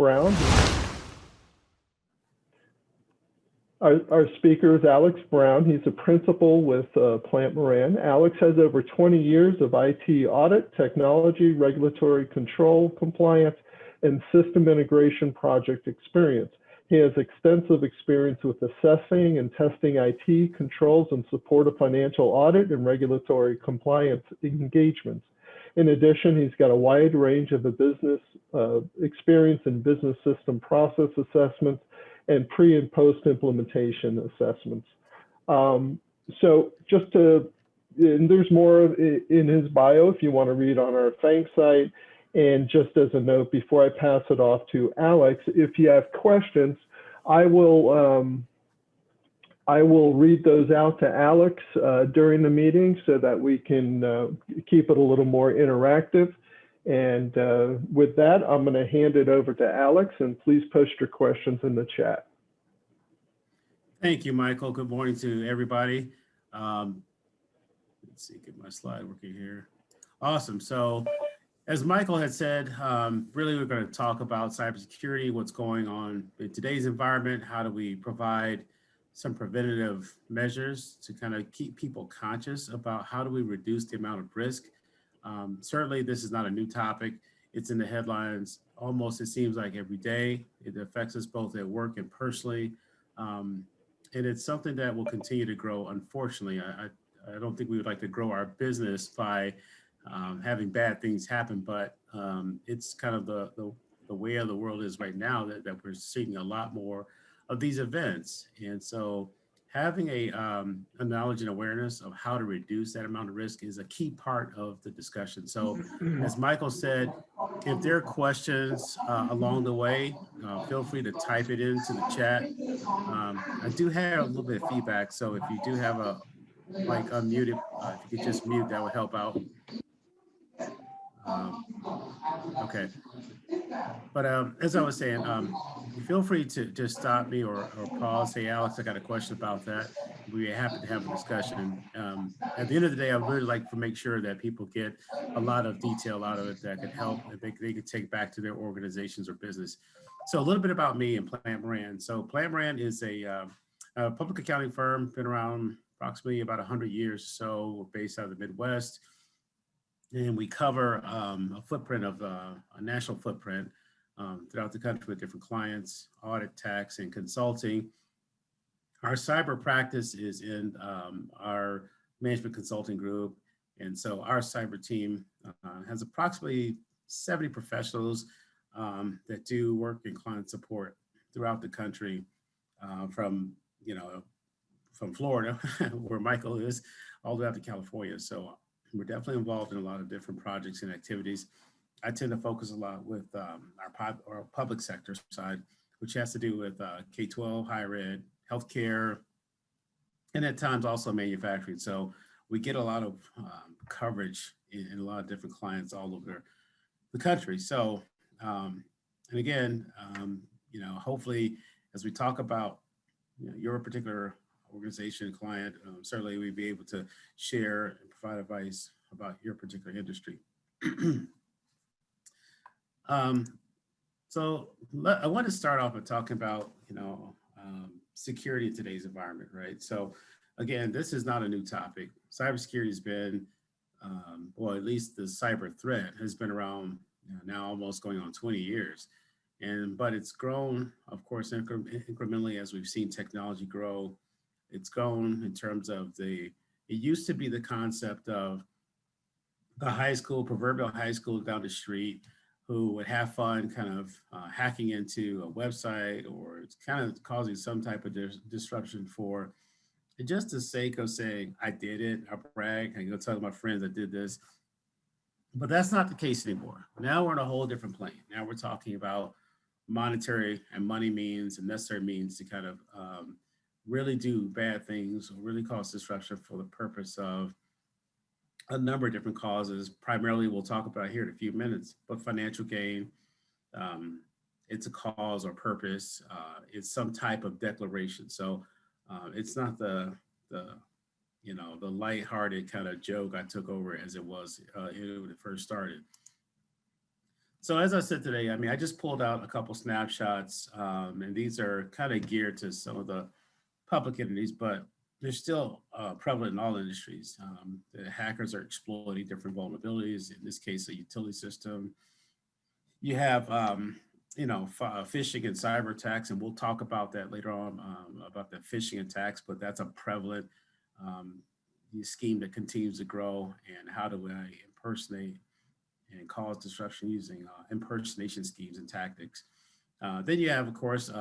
Brown. Our speaker is Alex Brown. He's a principal with Plante Moran. Alex has over 20 years of IT audit, technology, regulatory control, compliance, and system integration project experience. He has extensive experience with assessing and testing IT controls in support of financial audit and regulatory compliance engagements. In addition, he's got a wide range of business experience in business system process assessments and pre and post implementation assessments. So just to, and there's more in his bio if you want to read on our thanks site. And just as a note, before I pass it off to Alex, if you have questions, I will read those out to Alex during the meeting so that we can keep it a little more interactive. And with that, I'm going to hand it over to Alex, and please post your questions in the chat. Thank you, Michael. Good morning to everybody. Let's see, get my slide working here. Awesome. So as Michael had said, really we're going to talk about cybersecurity, what's going on in today's environment, how do we provide some preventative measures to kind of keep people conscious about how do we reduce the amount of risk. Certainly, this is not a new topic. It's in the headlines almost, it seems like every day. It affects us both at work and personally. And it's something that will continue to grow. Unfortunately, I don't think we would like to grow our business by having bad things happen, but it's kind of the way of the world is right now that we're seeing a lot more of these events. And so having a knowledge and awareness of how to reduce that amount of risk is a key part of the discussion. So as Michael said, if there are questions along the way, feel free to type it into the chat. I do have a little bit of feedback, so if you do have a mic unmuted, if you could just mute, that would help out. Okay. But as I was saying, feel free to just stop me or pause, say, Alex, I got a question about that. We'd be happy to have a discussion. At the end of the day, I really like to make sure that people get a lot of detail out of it that could help, that they could take back to their organizations or business. So a little bit about me and Plante Moran. So Plante Moran is a public accounting firm, been around approximately about 100 years. So we're based out of the Midwest. And we cover a footprint of a national footprint throughout the country with different clients, audit, tax, and consulting. Our cyber practice is in our management consulting group. And so our cyber team has approximately 70 professionals that do work in client support throughout the country from Florida, where Michael is, all the way out to California. So we're definitely involved in a lot of different projects and activities. I tend to focus a lot with our public sector side, which has to do with K-12, higher ed, healthcare, and at times also manufacturing. So we get a lot of coverage in a lot of different clients all over the country. So, and again, hopefully as we talk about your particular organization, client, certainly we'd be able to share and provide advice about your particular industry. So I want to start off with talking about, security in today's environment, right? So again, this is not a new topic. Cybersecurity has been, well, at least the cyber threat has been around now almost going on 20 years. But it's grown, of course, incrementally as we've seen technology grow. It's grown in terms of it used to be the concept of the high school, proverbial high school down the street, who would have fun kind of hacking into a website or it's kind of causing some type of disruption for just the sake of saying, I did it, I brag, I go tell my friends I did this. But that's not the case anymore. Now we're on a whole different plane. Now we're talking about monetary and money means and necessary means to kind of really do bad things or really cause disruption for the purpose of a number of different causes. Primarily, we'll talk about here in a few minutes, but financial gain, it's a cause or purpose. It's some type of declaration. So it's not the lighthearted kind of joke I took over as it was when it first started. So as I said today, I mean, I just pulled out a couple snapshots, and these are kind of geared to some of the public entities, but they're still prevalent in all industries. The hackers are exploiting different vulnerabilities. In this case, a utility system. You have, phishing and cyber attacks, and we'll talk about that later on about the phishing attacks. But that's a prevalent um, scheme that continues to grow. And how do I impersonate and cause disruption using impersonation schemes and tactics? Then you have, of course,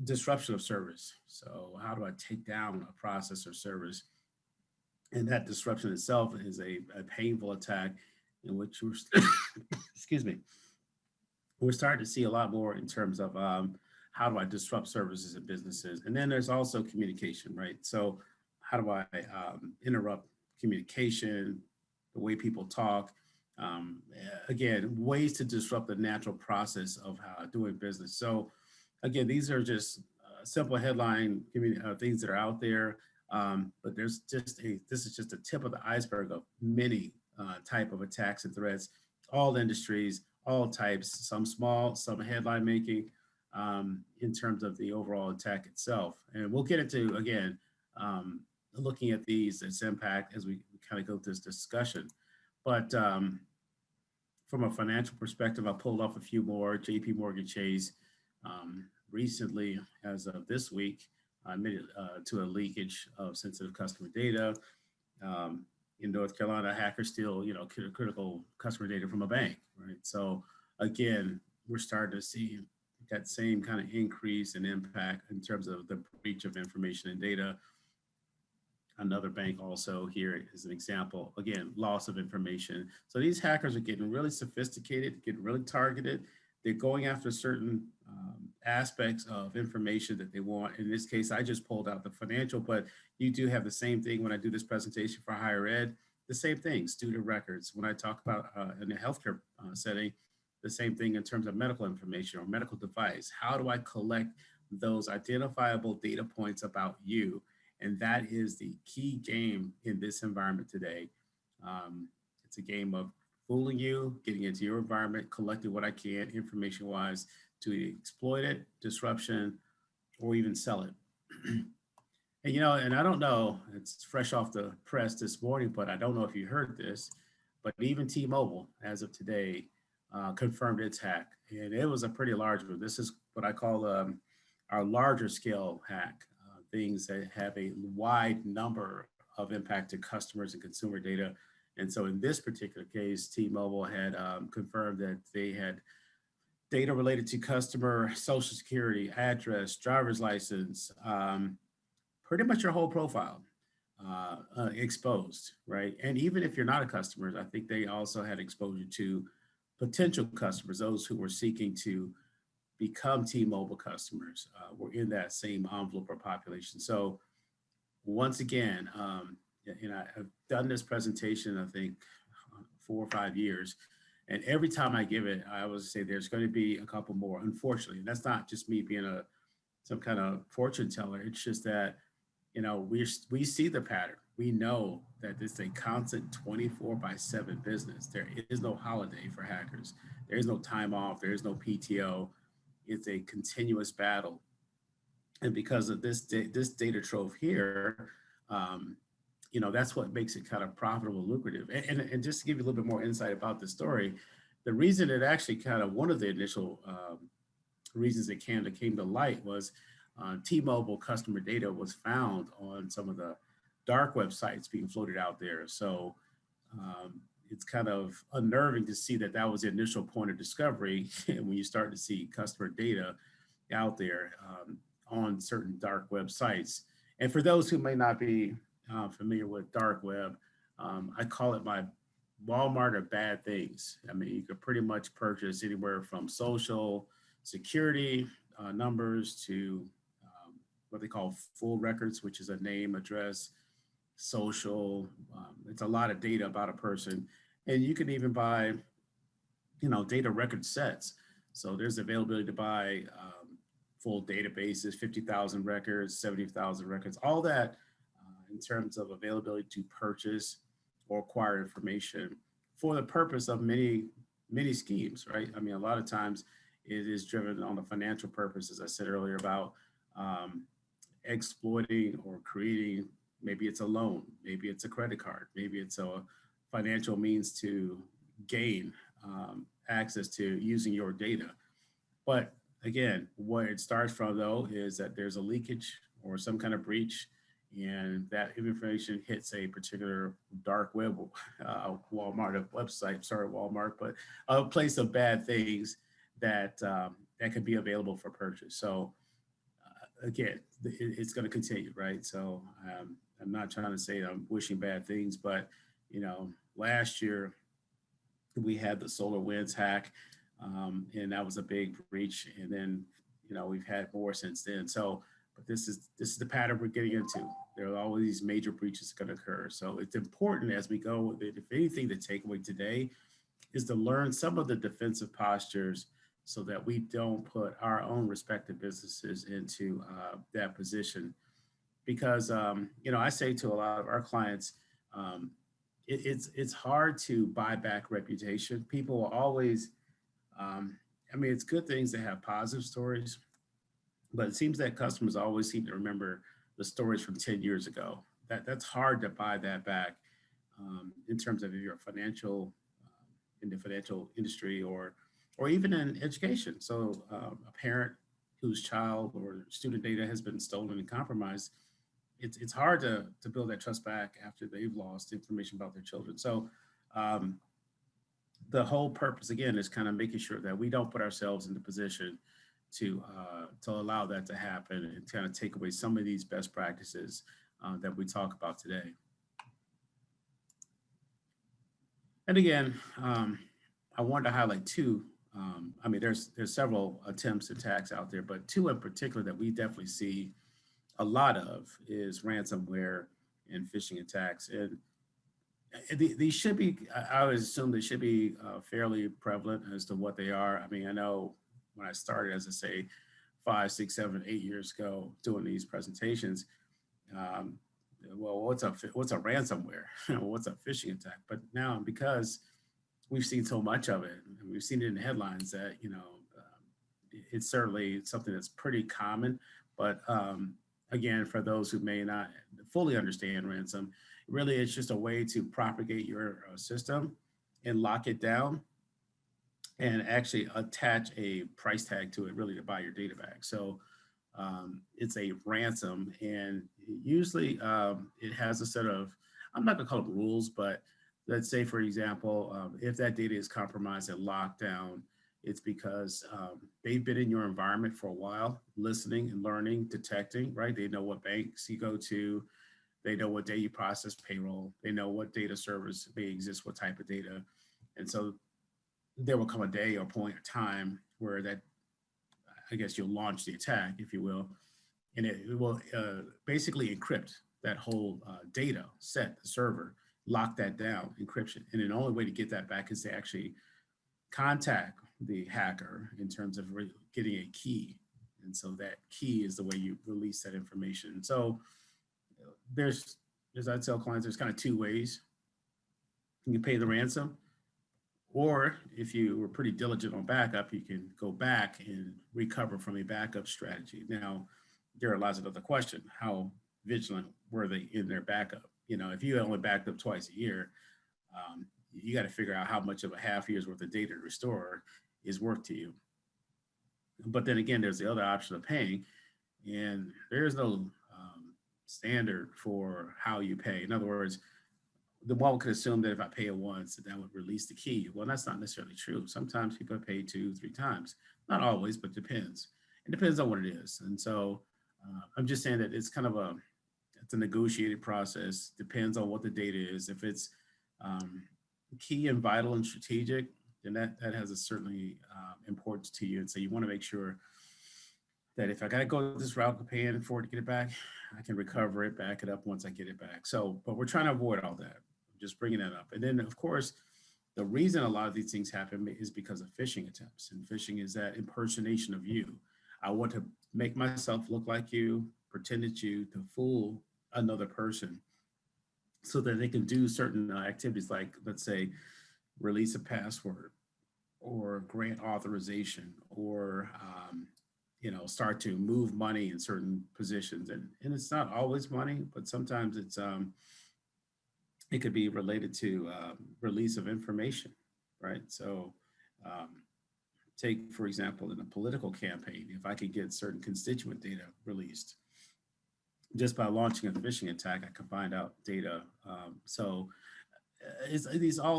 disruption of service. So how do I take down a process or service? And that disruption itself is a painful attack in which we're, excuse me, we're starting to see a lot more in terms of how do I disrupt services and businesses. And then there's also communication, right? So how do I interrupt communication, the way people talk? Again, ways to disrupt the natural process of doing business. So again, these are just simple headline things that are out there. But this is just a tip of the iceberg of many type of attacks and threats, all industries, all types, some small, some headline making, in terms of the overall attack itself. And we'll get into, again, looking at these, its impact as we kind of go through this discussion. But from a financial perspective, I pulled off a few more. JP Morgan Chase recently, as of this week, admitted to a leakage of sensitive customer data. In North Carolina, hackers steal, critical customer data from a bank, right? So again, we're starting to see that same kind of increase and impact in terms of the breach of information and data. Another bank also here is an example, again, loss of information. So these hackers are getting really sophisticated, getting really targeted. They're going after certain aspects of information that they want. In this case, I just pulled out the financial, but you do have the same thing when I do this presentation for higher ed, the same thing, student records. When I talk about in a healthcare setting, the same thing in terms of medical information or medical device. How do I collect those identifiable data points about you? And that is the key game in this environment today. It's a game of fooling you, getting into your environment, collecting what I can information-wise to exploit it, disruption, or even sell it. And I don't know, it's fresh off the press this morning, but I don't know if you heard this, but even T-Mobile, as of today, confirmed its hack. And it was a pretty large one. This is what I call our larger scale hack, things that have a wide number of impact to customers and consumer data. And so in this particular case, T-Mobile had confirmed that they had data related to customer social security, address, driver's license, pretty much your whole profile exposed, right? And even if you're not a customer, I think they also had exposure to potential customers, those who were seeking to become T-Mobile customers were in that same envelope or population. So once again, I've done this presentation, I think 4 or 5 years. And every time I give it, I always say there's going to be a couple more, unfortunately. And that's not just me being some kind of fortune teller. It's just that, we see the pattern. We know that it's a constant 24/7 business. There is no holiday for hackers. There is no time off. There is no PTO. It's a continuous battle. And because of this data trove here, that's what makes it kind of profitable, lucrative. And just to give you a little bit more insight about the story, the reason it actually kind of, one of the initial reasons it came to light was T-Mobile customer data was found on some of the dark websites being floated out there. So it's kind of unnerving to see that was the initial point of discovery when you start to see customer data out there on certain dark websites. And for those who may not be familiar with dark web, I call it my Walmart of bad things. I mean, you could pretty much purchase anywhere from social security numbers to what they call full records, which is a name, address, social. It's a lot of data about a person. And you can even buy, data record sets. So there's availability to buy full databases, 50,000 records, 70,000 records, all that in terms of availability to purchase or acquire information for the purpose of many many schemes, right? I mean, a lot of times it is driven on the financial purpose, as I said earlier, about um, exploiting or creating. Maybe it's a loan, maybe it's a credit card, maybe it's a financial means to gain access to using your data. But again, what it starts from though is that there's a leakage or some kind of breach, and that information hits a particular dark web, Walmart website, sorry, Walmart, but a place of bad things that could be available for purchase. So again, it's going to continue, right? So I'm not trying to say I'm wishing bad things, but last year we had the solar winds hack, and that was a big breach. And then, we've had more since then. So, but this is the pattern we're getting into. There are always these major breaches going to occur. So it's important as we go with it. If anything, the takeaway today is to learn some of the defensive postures so that we don't put our own respective businesses into that position. Because I say to a lot of our clients, it's hard to buy back reputation. People will always, it's good things to have positive stories, but it seems that customers always seem to remember the stories from 10 years ago. That's hard to buy that back in terms of if you're in the financial industry or even in education. So a parent whose child or student data has been stolen and compromised, it's hard to build that trust back after they've lost information about their children. So the whole purpose again is kind of making sure that we don't put ourselves in the position to allow that to happen and kind of take away some of these best practices that we talk about today. And again, I wanted to highlight two. There's several attempts attacks out there, but two in particular that we definitely see a lot of is ransomware and phishing attacks. And these should be, I would assume they should be fairly prevalent as to what they are. I mean, I know when I started, as I say, 5, 6, 7, 8 years ago doing these presentations, well, what's a ransomware? What's a phishing attack? But now, because we've seen so much of it, and we've seen it in the headlines that, it's certainly something that's pretty common. But again, for those who may not fully understand ransom, really it's just a way to propagate your system and lock it down and actually attach a price tag to it, really, to buy your data back. So it's a ransom, and usually it has a set of, I'm not gonna call them rules, but let's say, for example, if that data is compromised and locked down, it's because they've been in your environment for a while, listening and learning, detecting, right? They know what banks you go to, they know what day you process payroll, they know what data servers may exist, what type of data. And so there will come a day or point of time where that, I guess you'll launch the attack, if you will, and it will basically encrypt that whole data set, the server, lock that down, encryption. And the only way to get that back is to actually contact the hacker in terms of getting a key. And so that key is the way you release that information. So there's, as I tell clients, there's kind of two ways. You can pay the ransom, or if you were pretty diligent on backup, you can go back and recover from a backup strategy. Now, there are lots of other questions. How vigilant were they in their backup? If you only backed up twice a year, you got to figure out how much of a half year's worth of data to restore is worth to you. But then again, there's the other option of paying, and there is no standard for how you pay. In other words, the one could assume that if I pay it once, that would release the key. Well, that's not necessarily true. Sometimes people pay 2, 3 times. Not always, but depends. It depends on what it is. And so I'm just saying that it's kind of it's a negotiated process. Depends on what the data is. If it's key and vital and strategic, then that has a certainly importance to you. And so you want to make sure that if I got to go this route of paying for it to get it back, I can recover it, back it up once I get it back. So, but we're trying to avoid all that. Just bringing that up. And then, of course, the reason a lot of these things happen is because of phishing attempts. And phishing is that impersonation of you. I want to make myself look like you, pretend it's you, to fool another person so that they can do certain activities like, let's say, release a password, or grant authorization, or start to move money in certain positions. And it's not always money, but sometimes it could be related to release of information, right? So um, take, for example, in a political campaign, if I could get certain constituent data released, just by launching a phishing attack, I can find out data.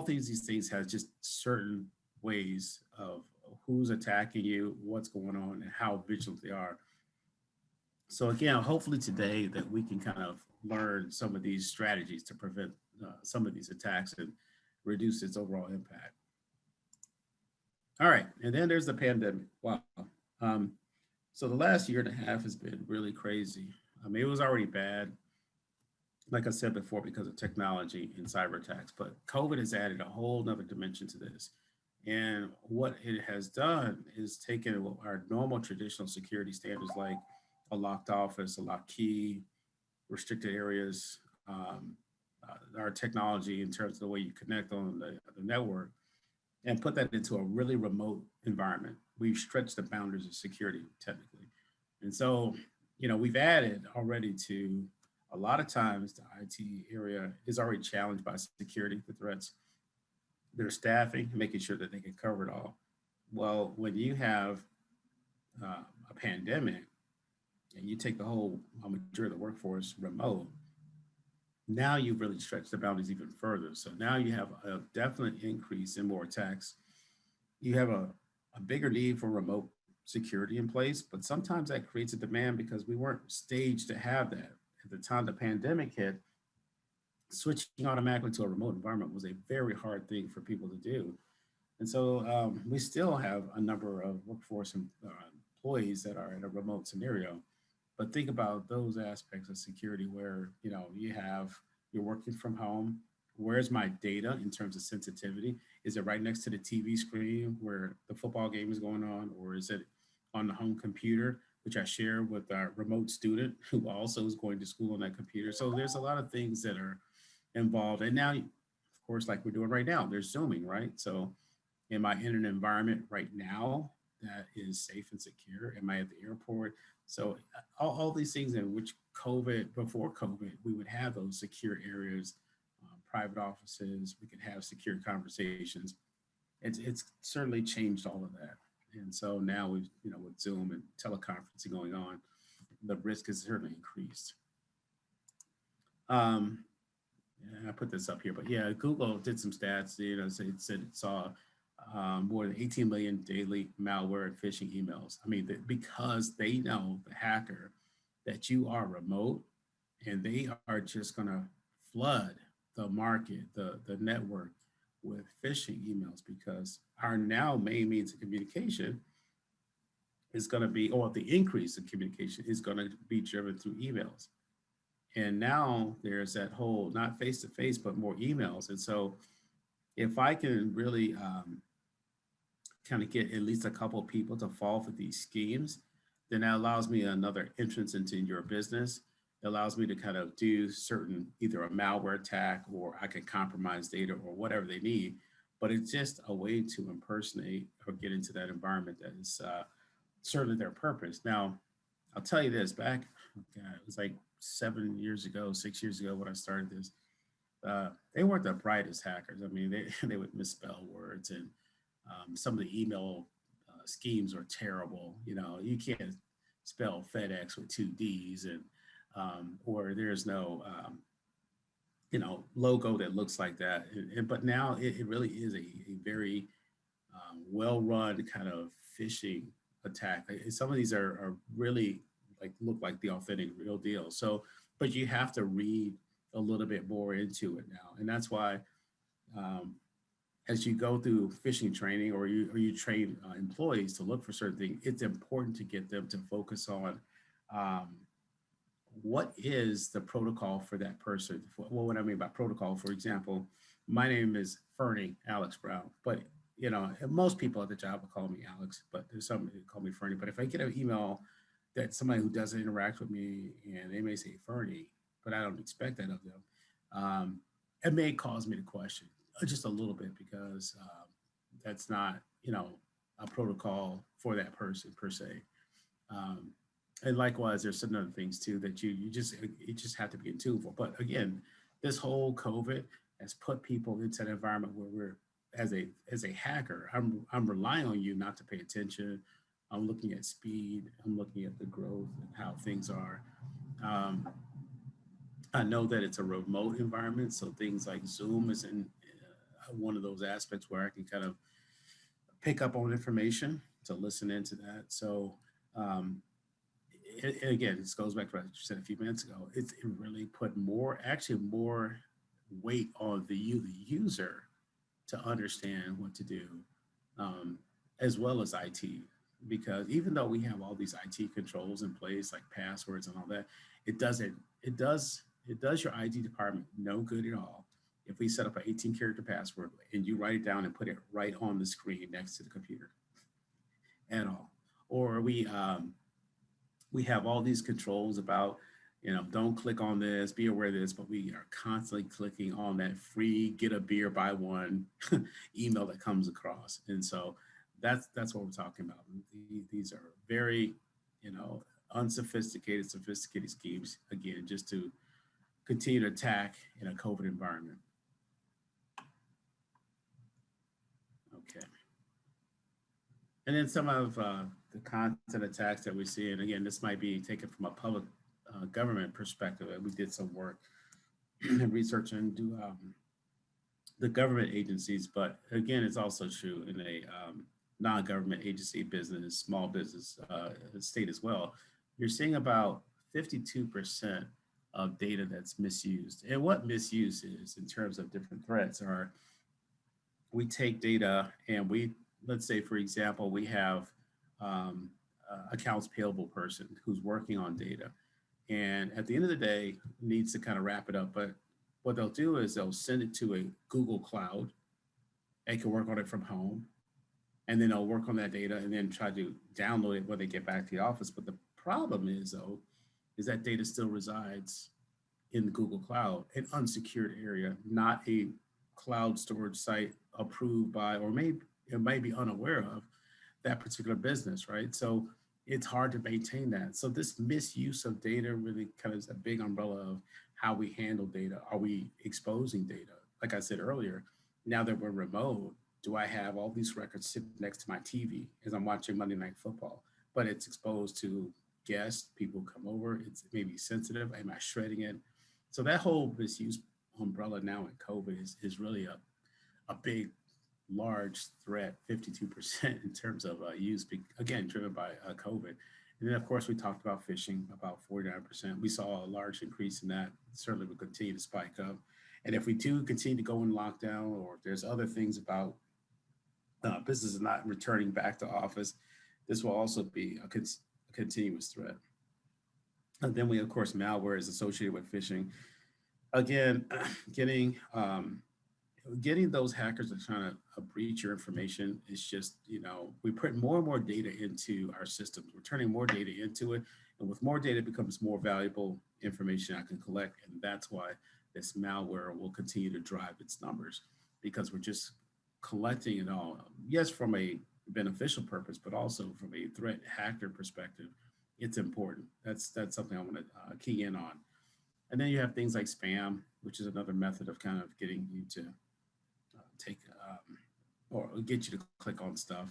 These things have just certain ways of who's attacking you, what's going on, and how vigilant they are. So again, hopefully today that we can kind of learn some of these strategies to prevent some of these attacks and reduce its overall impact. All right, and then there's the pandemic. Wow. Um, so the last year and a half has been really crazy. I mean, it was already bad, like I said before, because of technology and cyber attacks, but COVID has added a whole nother dimension to this. And what it has done is taken our normal traditional security standards like a locked office, a locked key, restricted areas, our technology in terms of the way you connect on the network, and put that into a really remote environment. We've stretched the boundaries of security technically. And so, we've added already to a lot of times the IT area is already challenged by security threats. Their staffing, making sure that they can cover it all. Well, when you have a pandemic and you take the whole majority of the workforce remote, now you've really stretched the boundaries even further. So now you have a definite increase in more attacks. You have a bigger need for remote security in place, but sometimes that creates a demand because we weren't staged to have that. At the time the pandemic hit, switching automatically to a remote environment was a very hard thing for people to do. And so we still have a number of workforce employees that are in a remote scenario. But think about those aspects of security where you're working from home. Where's my data in terms of sensitivity? Is it right next to the TV screen where the football game is going on, or is it on the home computer, which I share with our remote student who also is going to school on that computer? So there's a lot of things that are involved. And now, of course, like we're doing right now, there's Zooming, right? So am I in an environment right now that is safe and secure? Am I at the airport? So all these things in which before COVID, we would have those secure areas, private offices, we could have secure conversations. It's certainly changed all of that. And so now with Zoom and teleconferencing going on, the risk has certainly increased. Yeah, I put this up here, but yeah, Google did some stats. It said it saw more than 18 million daily malware and phishing emails. I mean, because they know, the hacker, that you are remote, and they are just going to flood the market, the network with phishing emails, because our now main means of communication is going to be, or the increase in communication is going to be driven through emails. And now there's that whole, not face to face, but more emails. And so if I can really kind of get at least a couple of people to fall for these schemes, then that allows me another entrance into your business. It allows me to kind of do certain, either a malware attack, or I can compromise data or whatever they need. But it's just a way to impersonate or get into that environment that is certainly their purpose. Now, I'll tell you this, back, it was like 6 years ago when I started this, they weren't the brightest hackers. I mean, they would misspell words, and some of the email schemes are terrible. You can't spell FedEx with two D's, and or there's no logo that looks like that. But now it really is a very well-run kind of phishing attack. Some of these are really look like the authentic real deal. So, but you have to read a little bit more into it now, and that's why as you go through phishing training, or you train employees to look for certain things, it's important to get them to focus on what is the protocol for that person. Well, what I mean by protocol, for example, my name is Furney, Alex Brown, but most people at the job will call me Alex, but there's some who call me Furney. But if I get an email that somebody who doesn't interact with me, and they may say Furney, but I don't expect that of them, it may cause me to question just a little bit, because that's not, you know, a protocol for that person per se. Um, and likewise, there's some other things too that you just have to be in tune for. But again, this whole COVID has put people into an environment where we're, as a hacker, I'm relying on you not to pay attention. I'm looking at speed. I'm looking at the growth and how things are. Um, I know that it's a remote environment, so things like Zoom is in one of those aspects where I can kind of pick up on information to listen into that. So um, again, this goes back to what you said a few minutes ago. It really put more, actually more weight on the user to understand what to do, um, as well as IT. Because even though we have all these IT controls in place, like passwords and all that, it doesn't, it does your IT department no good at all if we set up an 18-character password and you write it down and put it right on the screen next to the computer at all. Or we have all these controls about, you know, don't click on this, be aware of this, but we are constantly clicking on that free get a beer buy one email that comes across. And so that's what we're talking about. These are very, you know, unsophisticated, sophisticated schemes, again, just to continue to attack in a COVID environment. Okay. And then some of the content attacks that we see, and again, this might be taken from a public government perspective. We did some work and research into the government agencies, but again, it's also true in a non-government agency business, small business state as well. You're seeing about 52% of data that's misused. And what misuse is in terms of different threats are, we take data and we, let's say, for example, we have accounts payable person who's working on data. And at the end of the day, needs to kind of wrap it up. But what they'll do is they'll send it to a Google Cloud. They can work on it from home. And then they'll work on that data and then try to download it when they get back to the office. But the problem is, though, is that data still resides in the Google Cloud, an unsecured area, not a cloud storage site approved by, or maybe it might be unaware of that particular business, right? So it's hard to maintain that. So this misuse of data really kind of is a big umbrella of how we handle data. Are we exposing data? Like I said earlier, now that we're remote, do I have all these records sitting next to my TV as I'm watching Monday Night Football? But it's exposed to guests, people come over, it's maybe sensitive, am I shredding it? So that whole misuse umbrella now in COVID is really a big, large threat, 52% in terms of use, again, driven by COVID. And then, of course, we talked about phishing, about 49%. We saw a large increase in that. Certainly will continue to spike up. And if we do continue to go in lockdown, or if there's other things about businesses not returning back to office, this will also be a continuous threat. And then we, of course, malware is associated with phishing. Again, getting those hackers that are trying to breach your information is just, you know, we put more and more data into our systems. We're turning more data into it. And with more data, it becomes more valuable information I can collect. And that's why this malware will continue to drive its numbers, because we're just collecting it all. Yes, from a beneficial purpose, but also from a threat actor perspective, it's important. That's something I want to key in on. And then you have things like spam, which is another method of kind of getting you to take or get you to click on stuff.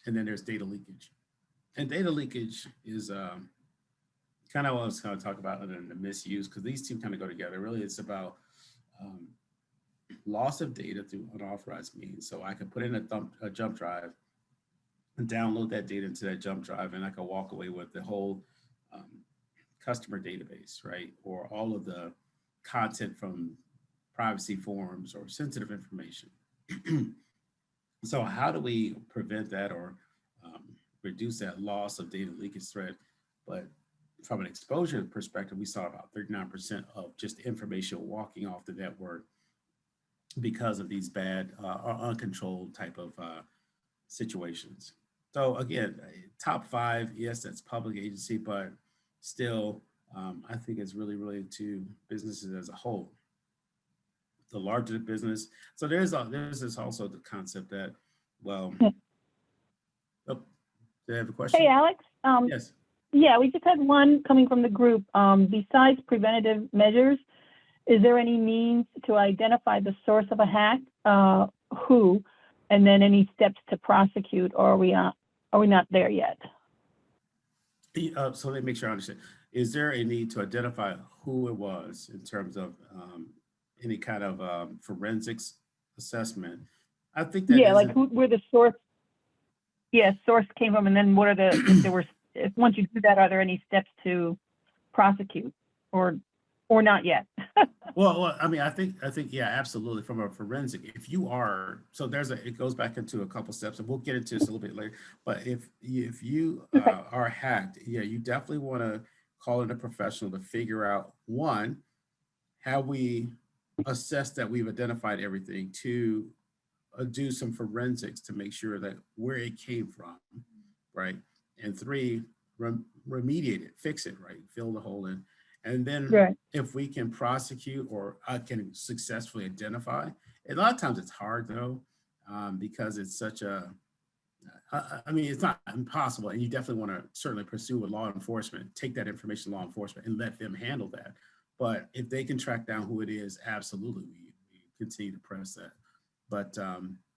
And then there's data leakage. And data leakage is kind of what I was going to talk about other than the misuse, because these two kind of go together. Really, it's about loss of data through unauthorized means. So I can put in a jump drive and download that data into that jump drive, and I can walk away with the whole customer database, right? Or all of the content from privacy forms or sensitive information. So how do we prevent that or reduce that loss of data leakage threat? But from an exposure perspective, we saw about 39% of just information walking off the network because of these bad or uncontrolled type of situations. So again, top 5, yes, that's public agency, but still, I think it's really related to businesses as a whole. The larger the business, so there's this also the concept that Well, oh, do you have a Hey, question? Alex. Yes. Yeah, we just had one coming from the group. Besides preventative measures, is there any means to identify the source of a hack, who, and then any steps to prosecute, or are we not there yet? So let me make sure I understand. Is there a need to identify who it was in terms of any kind of forensics assessment? I think that Yeah, like isn't. where the source, source came from, and then what are if once you do that, are there any steps to prosecute, or not yet? Well, I mean, I think, yeah, absolutely. From a forensic, if you are, so it goes back into a couple steps, and we'll get into this a little bit later. But if you Okay. are hacked, yeah, you definitely want to call in a professional to figure out, one, have we assessed that we've identified everything, to do some forensics to make sure that where it came from, right? And three, remediate it, fix it, right? Fill the hole in. And then Right. if we can prosecute or can successfully identify, a lot of times it's hard though, because it's such a, I mean, it's not impossible, and you definitely want to certainly pursue with law enforcement, take that information to law enforcement and let them handle that. But if they can track down who it is, absolutely, we continue to press that. But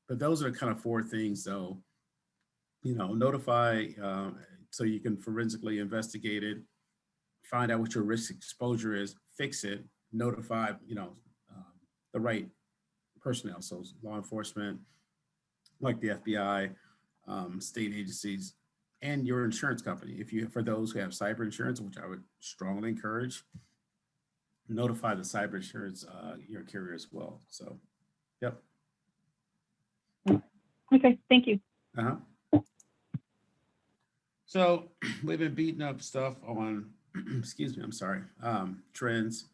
those are kind of four things, though. Notify, so you can forensically investigate it, find out what your risk exposure is, fix it, notify, um, the right personnel, so law enforcement, like the FBI, state agencies, and your insurance company. For those who have cyber insurance, which I would strongly encourage, notify the cyber insurance, your carrier as well. So, yep. Okay, thank you. Uh-huh. So we've been beating up stuff on, excuse me, I'm sorry, trends,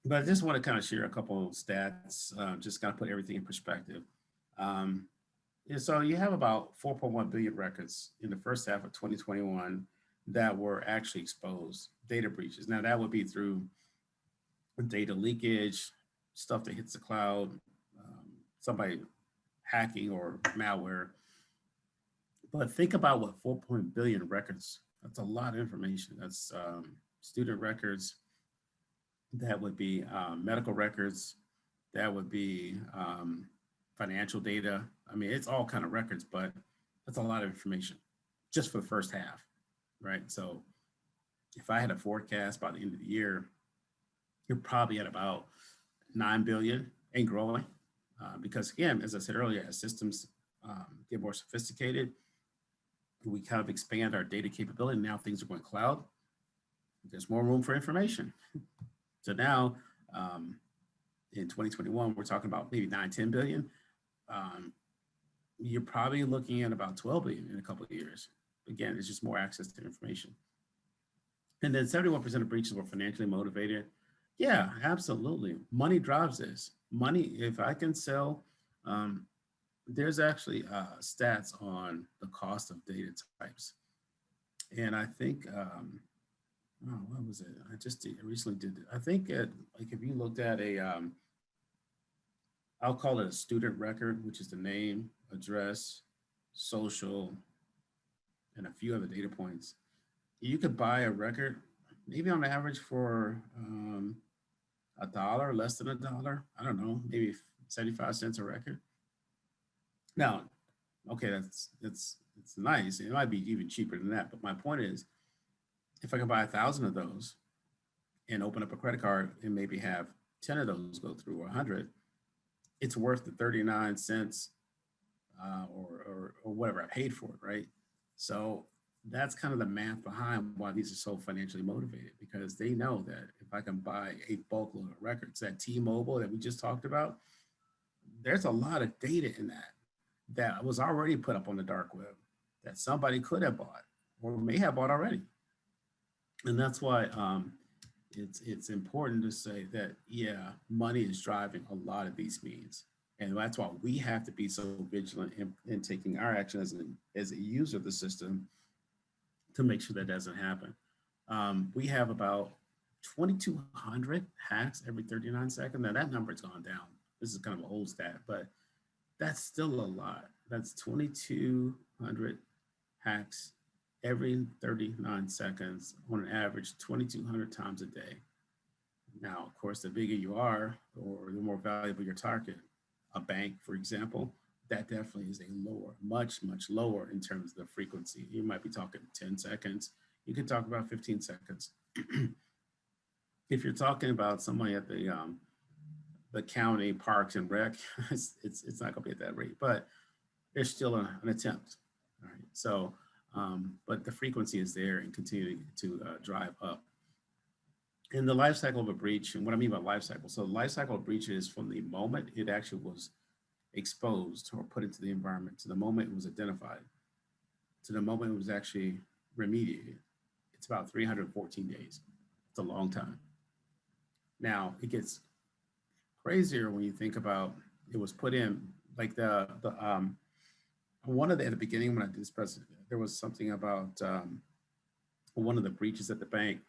but I just want to kind of share a couple of stats, just kind of put everything in perspective. Um, and so you have about 4.1 billion records in the first half of 2021 that were actually exposed, data breaches. Now that would be through data leakage, stuff that hits the cloud, somebody hacking or malware. But think about what 4.0 billion records, that's a lot of information. That's student records, that would be medical records, that would be financial data. I mean, it's all kind of records, but that's a lot of information just for the first half, right? So if I had a forecast by the end of the year, you're probably at about 9 billion and growing. Because again, as I said earlier, as systems get more sophisticated, we kind of expand our data capability. Now things are going cloud. There's more room for information. So now in 2021, we're talking about maybe 9, 10 billion. You're probably looking at about 12 billion in a couple of years. Again, it's just more access to information. And then 71% of breaches were financially motivated. Yeah, absolutely. Money drives this. Money, if I can sell, there's actually stats on the cost of data types. And I think, what was it? I recently did, I think like if you looked at I'll call it a student record, which is the name, address, social, and a few other data points. You could buy a record, maybe on average for $1, less than $1. I don't know, maybe 75 cents a record. Now, okay, it's nice. It might be even cheaper than that. But my point is, if I can buy 1,000 of those and open up a credit card and maybe have 10 of those go through, or 100, it's worth the 39 cents or whatever I paid for it, right? So that's kind of the math behind why these are so financially motivated, because they know that if I can buy a bulk load of records, that T-Mobile that we just talked about, there's a lot of data in that was already put up on the dark web that somebody could have bought or may have bought already. And that's why it's important to say that, yeah, money is driving a lot of these means. And that's why we have to be so vigilant in taking our action as a user of the system to make sure that doesn't happen. We have about 2,200 hacks every 39 seconds. Now that number's gone down. This is kind of an old stat, but that's still a lot. That's 2,200 hacks every 39 seconds on an average 2,200 times a day. Now, of course, the bigger you are or the more valuable your target, a bank, for example, that definitely is a lower, much, much lower in terms of the frequency. You might be talking 10 seconds. You could talk about 15 seconds. If you're talking about somebody at the county parks and rec, it's not gonna be at that rate, but there's still an attempt. All right, so, but the frequency is there and continue to drive up. In the life cycle of a breach, and what I mean by life cycle, so the life cycle of breach is from the moment it actually was exposed or put into the environment to the moment it was identified, to the moment it was actually remediated. It's about 314 days. It's a long time. Now, it gets crazier when you think about it was put in, like one of the, at the beginning when I did this presentation, there was something about one of the breaches at the bank.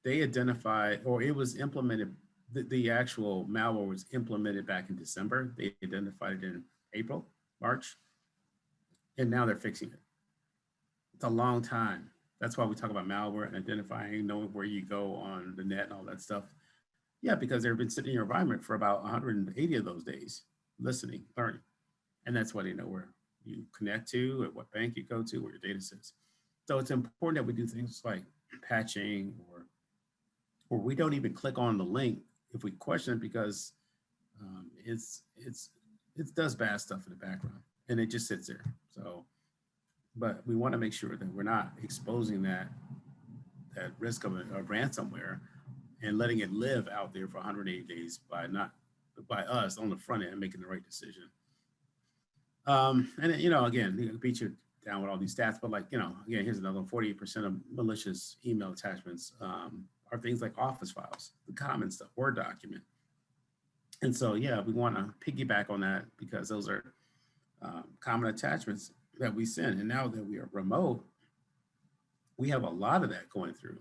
They identified, or it was implemented, the actual malware was implemented back in December. They identified it in April, March, and now they're fixing it. It's a long time. That's why we talk about malware and identifying, knowing where you go on the net and all that stuff. Yeah, because they've been sitting in your environment for about 180 of those days, listening, learning. And that's why they know where you connect to, at what bank you go to, where your data sits. So it's important that we do things like patching, or we don't even click on the link if we question it, because it does bad stuff in the background and it just sits there. So, but we want to make sure that we're not exposing that risk of a ransomware and letting it live out there for 180 days by us on the front end making the right decision. And again, you beat you down with all these stats, but again, here's another one. 48% of malicious email attachments are things like Office files, the common stuff, Word document. And so, yeah, we want to piggyback on that because those are common attachments that we send. And now that we are remote, we have a lot of that going through.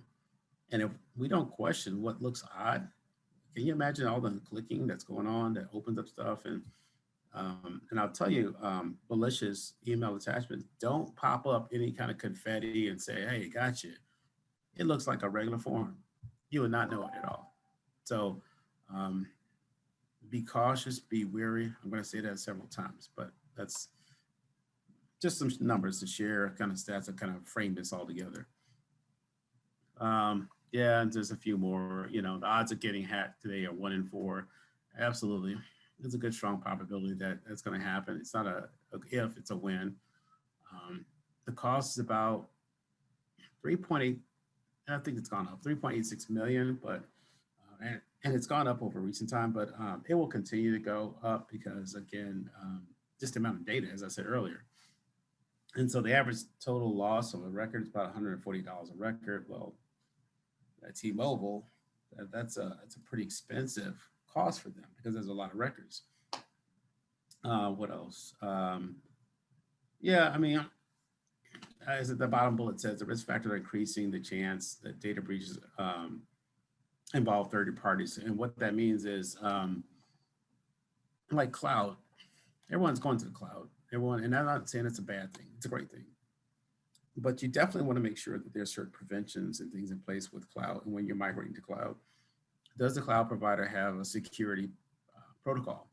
And if we don't question what looks odd, can you imagine all the clicking that's going on that opens up stuff? And I'll tell you, malicious email attachments don't pop up any kind of confetti and say, hey, gotcha. It looks like a regular form. You would not know it at all. So be cautious, be wary. I'm going to say that several times, but that's just some numbers to share, kind of stats that kind of frame this all together. Yeah, and there's a few more. The odds of getting hacked today are 1 in 4. Absolutely. There's a good, strong probability that that's going to happen. It's not a if, it's a when. The cost is about 3.8, I think it's gone up, 3.86 million, but, and it's gone up over recent time, but it will continue to go up because, again, just the amount of data, as I said earlier. And so the average total loss of a record is about $140 a record. Well, at T-Mobile, that's a pretty expensive cost for them because there's a lot of records. What else? Yeah, I mean, as at the bottom bullet says, the risk factors are increasing the chance that data breaches involve third parties. And what that means is, like cloud, everyone's going to the cloud. And I'm not saying it's a bad thing, it's a great thing. But you definitely want to make sure that there's certain preventions and things in place with cloud. And when you're migrating to cloud, does the cloud provider have a security protocol?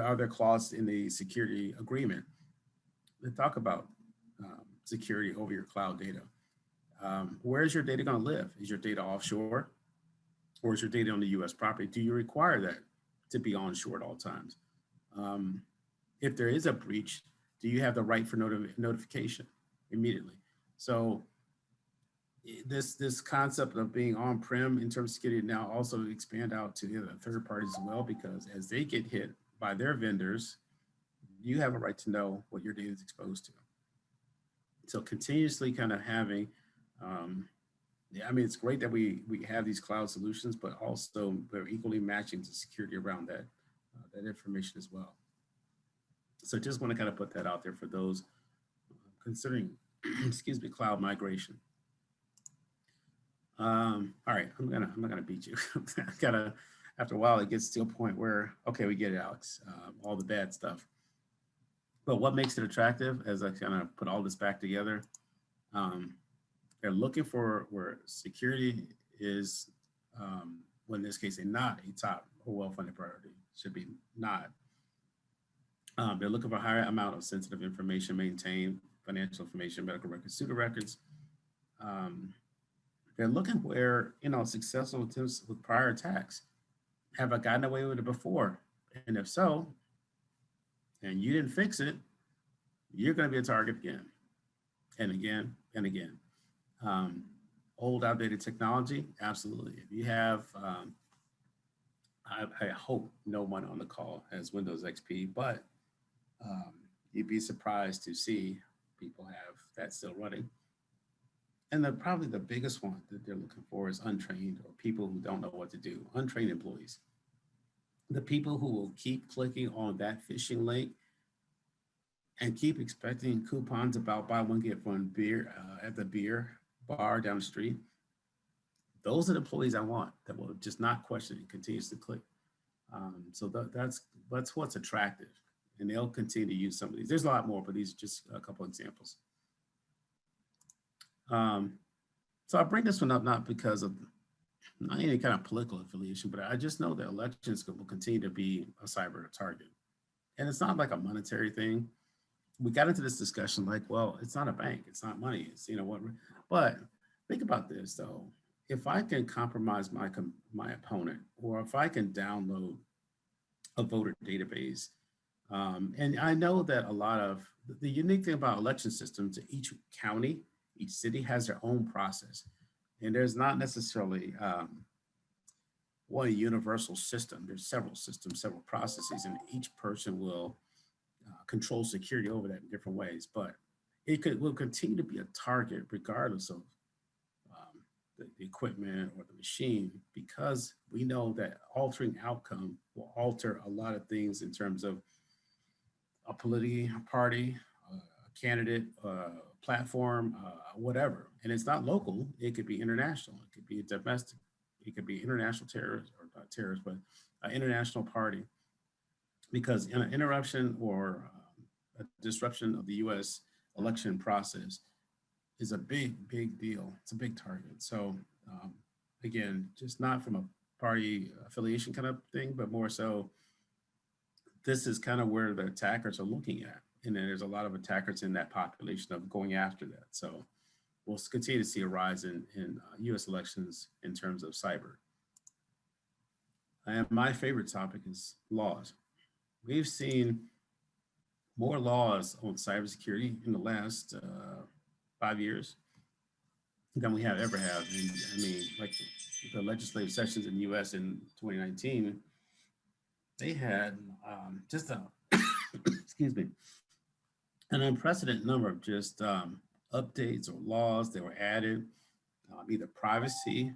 Are there clauses in the security agreement that talk about security over your cloud data? Where is your data going to live? Is your data offshore, or is your data on the U.S. property? Do you require that to be onshore at all times? If there is a breach, do you have the right for notification immediately? So this concept of being on-prem in terms of security now also expand out to the other third parties as well, because as they get hit by their vendors, you have a right to know what your data is exposed to. So continuously kind of having, yeah, I mean, it's great that we have these cloud solutions, but also we're equally matching the security around that information as well. So just want to kind of put that out there for those considering, excuse me, cloud migration. All right, I'm not gonna beat you. After a while, it gets to a point where, okay, we get it, Alex, all the bad stuff. But what makes it attractive, as I kind of put all this back together, they're looking for where security is, well, in this case, not a top or well-funded priority, should be not. They're looking for a higher amount of sensitive information maintained, financial information, medical records, pseudo records. They're looking where, successful attempts with prior attacks. Have I gotten away with it before? And if so, and you didn't fix it, you're going to be a target again and again and again. Old, outdated technology, absolutely. If you have, I hope no one on the call has Windows XP, but you'd be surprised to see people have that still running. And probably the biggest one that they're looking for is untrained, or people who don't know what to do, untrained employees. The people who will keep clicking on that phishing link and keep expecting coupons about buy one, get one beer at the beer bar down the street. Those are the employees I want, that will just not question it, continues to click. So that's what's attractive. And they'll continue to use some of these. There's a lot more, but these are just a couple examples. So I bring this one up not because of not any kind of political affiliation, but I just know that elections will continue to be a cyber target. And it's not like a monetary thing. We got into this discussion like, well, it's not a bank, it's not money, it's what. But think about this though. If I can compromise my opponent, or if I can download a voter database, and I know that a lot of the unique thing about election systems, each county, each city has their own process, and there's not necessarily one universal system. There's several systems, several processes, and each person will control security over that in different ways. But will continue to be a target regardless of the equipment or the machine, because we know that altering outcome will alter a lot of things in terms of a political party, a candidate, platform, whatever. And it's not local, it could be international, it could be domestic, it could be international terrorist, or not terrorist, but an international party. Because an interruption or a disruption of the US election process is a big, big deal. It's a big target. So again, just not from a party affiliation kind of thing, but more so, this is kind of where the attackers are looking at. And then there's a lot of attackers in that population of going after that. So we'll continue to see a rise in US elections in terms of cyber. And my favorite topic is laws. We've seen more laws on cybersecurity in the last 5 years than we have ever had. And I mean, like the legislative sessions in the US in 2019, they had just a, excuse me, an unprecedented number of just updates or laws that were added, either privacy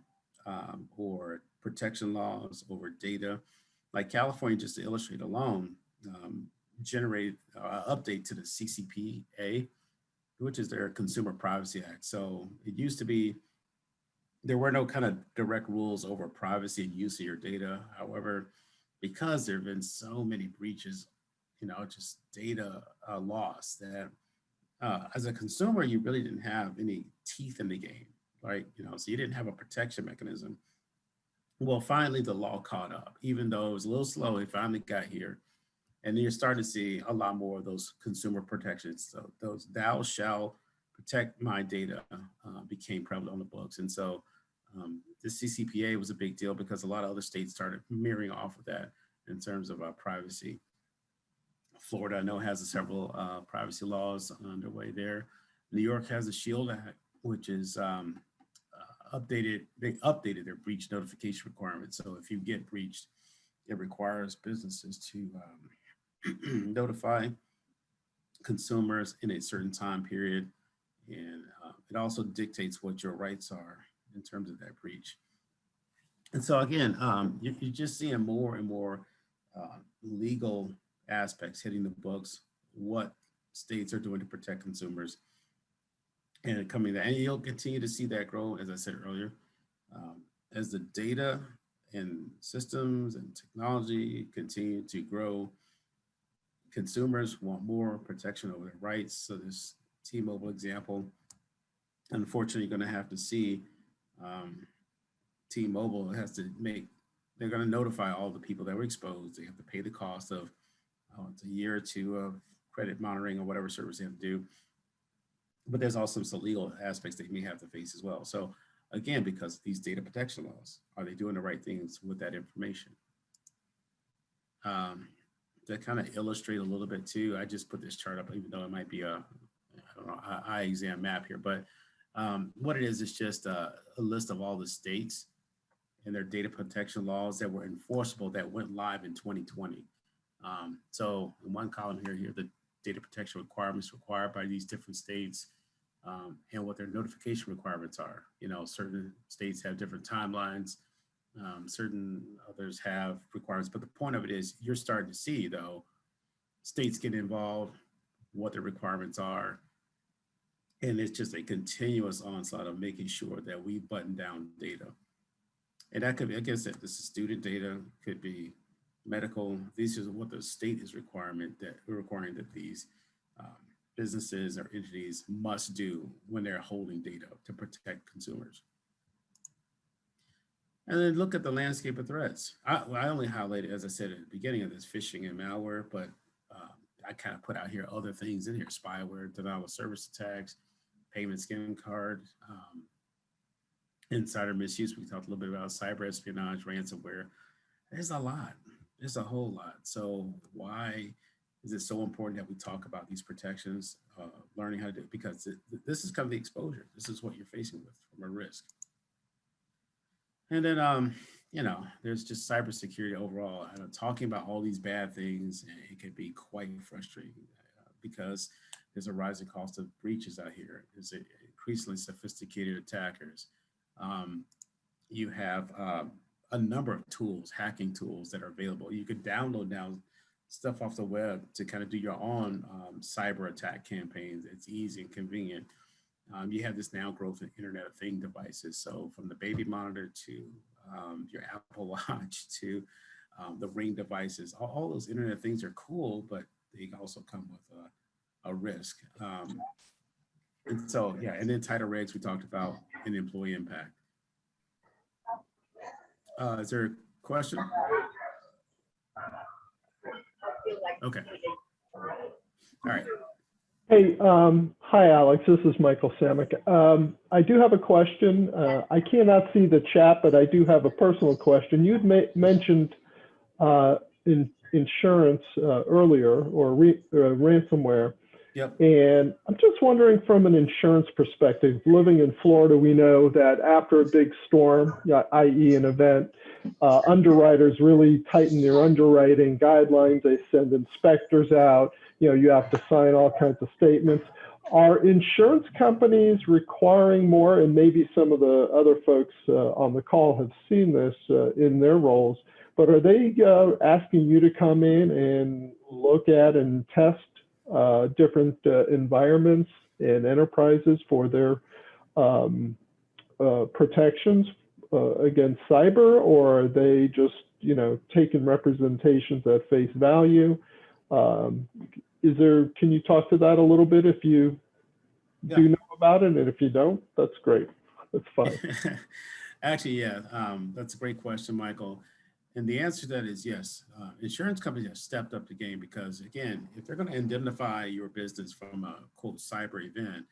or protection laws over data. Like California, just to illustrate alone, generated update to the CCPA, which is their Consumer Privacy Act. So it used to be, there were no kind of direct rules over privacy and use of your data. However, because there have been so many breaches, just data loss, that as a consumer, you really didn't have any teeth in the game, right? So you didn't have a protection mechanism. Well, finally, the law caught up, even though it was a little slow, it finally got here. And you're starting to see a lot more of those consumer protections. So those thou shall protect my data became prevalent on the books. And so the CCPA was a big deal because a lot of other states started mirroring off of that in terms of privacy. Florida, I know, has several privacy laws underway there. New York has the SHIELD Act, which is updated. They updated their breach notification requirements. So if you get breached, it requires businesses to notify consumers in a certain time period. And it also dictates what your rights are in terms of that breach. And so again, you're just seeing more and more legal aspects hitting the books, what states are doing to protect consumers, and coming that, and you'll continue to see that grow, as I said earlier, as the data and systems and technology continue to grow. consumers want more protection over their rights. So this T-Mobile example, unfortunately, you're going to have to see T-Mobile has to they're going to notify all the people that were exposed. They have to pay the cost of it's a year or two of credit monitoring or whatever service they have to do. But there's also some legal aspects they may have to face as well. So again, because of these data protection laws, are they doing the right things with that information? To kind of illustrate a little bit too, I just put this chart up, even though it might be I don't know, eye exam map here, but what it is just a list of all the states and their data protection laws that were enforceable that went live in 2020. So in one column here, the data protection requirements required by these different states, and what their notification requirements are. You know, certain states have different timelines, certain others have requirements, but the point of it is you're starting to see, though, states get involved, what the requirements are, and it's just a continuous onslaught of making sure that we button down data. And that could be, like I said, this is student data, could be medical. These are what the state is requiring that these businesses or entities must do when they're holding data to protect consumers. And then look at the landscape of threats. I only highlighted, as I said at the beginning of this, phishing and malware, but I kind of put out here other things in here: spyware, denial of service attacks, payment skim card, insider misuse. We talked a little bit about cyber espionage, ransomware. There's a lot. There's a whole lot. So why is it so important that we talk about these protections, learning how to do it? Because this is kind of the exposure. This is what you're facing with from a risk. And then, you know, there's just cybersecurity overall. And talking about all these bad things, it can be quite frustrating because there's a rising cost of breaches out here. There's increasingly sophisticated attackers. You have a number of tools, hacking tools that are available. You could download now stuff off the web to kind of do your own cyber attack campaigns. It's easy and convenient. You have this now growth in Internet of Things devices. So from the baby monitor to your Apple Watch to the Ring devices, all those Internet of Things are cool, but they also come with a risk. And so, yeah, and then tighter regs we talked about, and employee impact. Is there a question? Okay. All right. Hey, hi, Alex. This is Michael Samick. I do have a question. I cannot see the chat, but I do have a personal question. You'd mentioned insurance earlier, or ransomware. Yep. And I'm just wondering, from an insurance perspective, living in Florida, we know that after a big storm, i.e. an event, underwriters really tighten their underwriting guidelines. They send inspectors out. You know, you have to sign all kinds of statements. Are insurance companies requiring more? And maybe some of the other folks on the call have seen this in their roles, but are they asking you to come in and look at and test different environments and enterprises for their protections against cyber, or are they just, you know, taking representations at face value? Can you talk to that a little bit if you do know about it? And if you don't, that's great. That's fine. Actually, yeah, that's a great question, Michael. And the answer to that is yes. Insurance companies have stepped up the game because, again, if they're going to indemnify your business from a, quote, cyber event,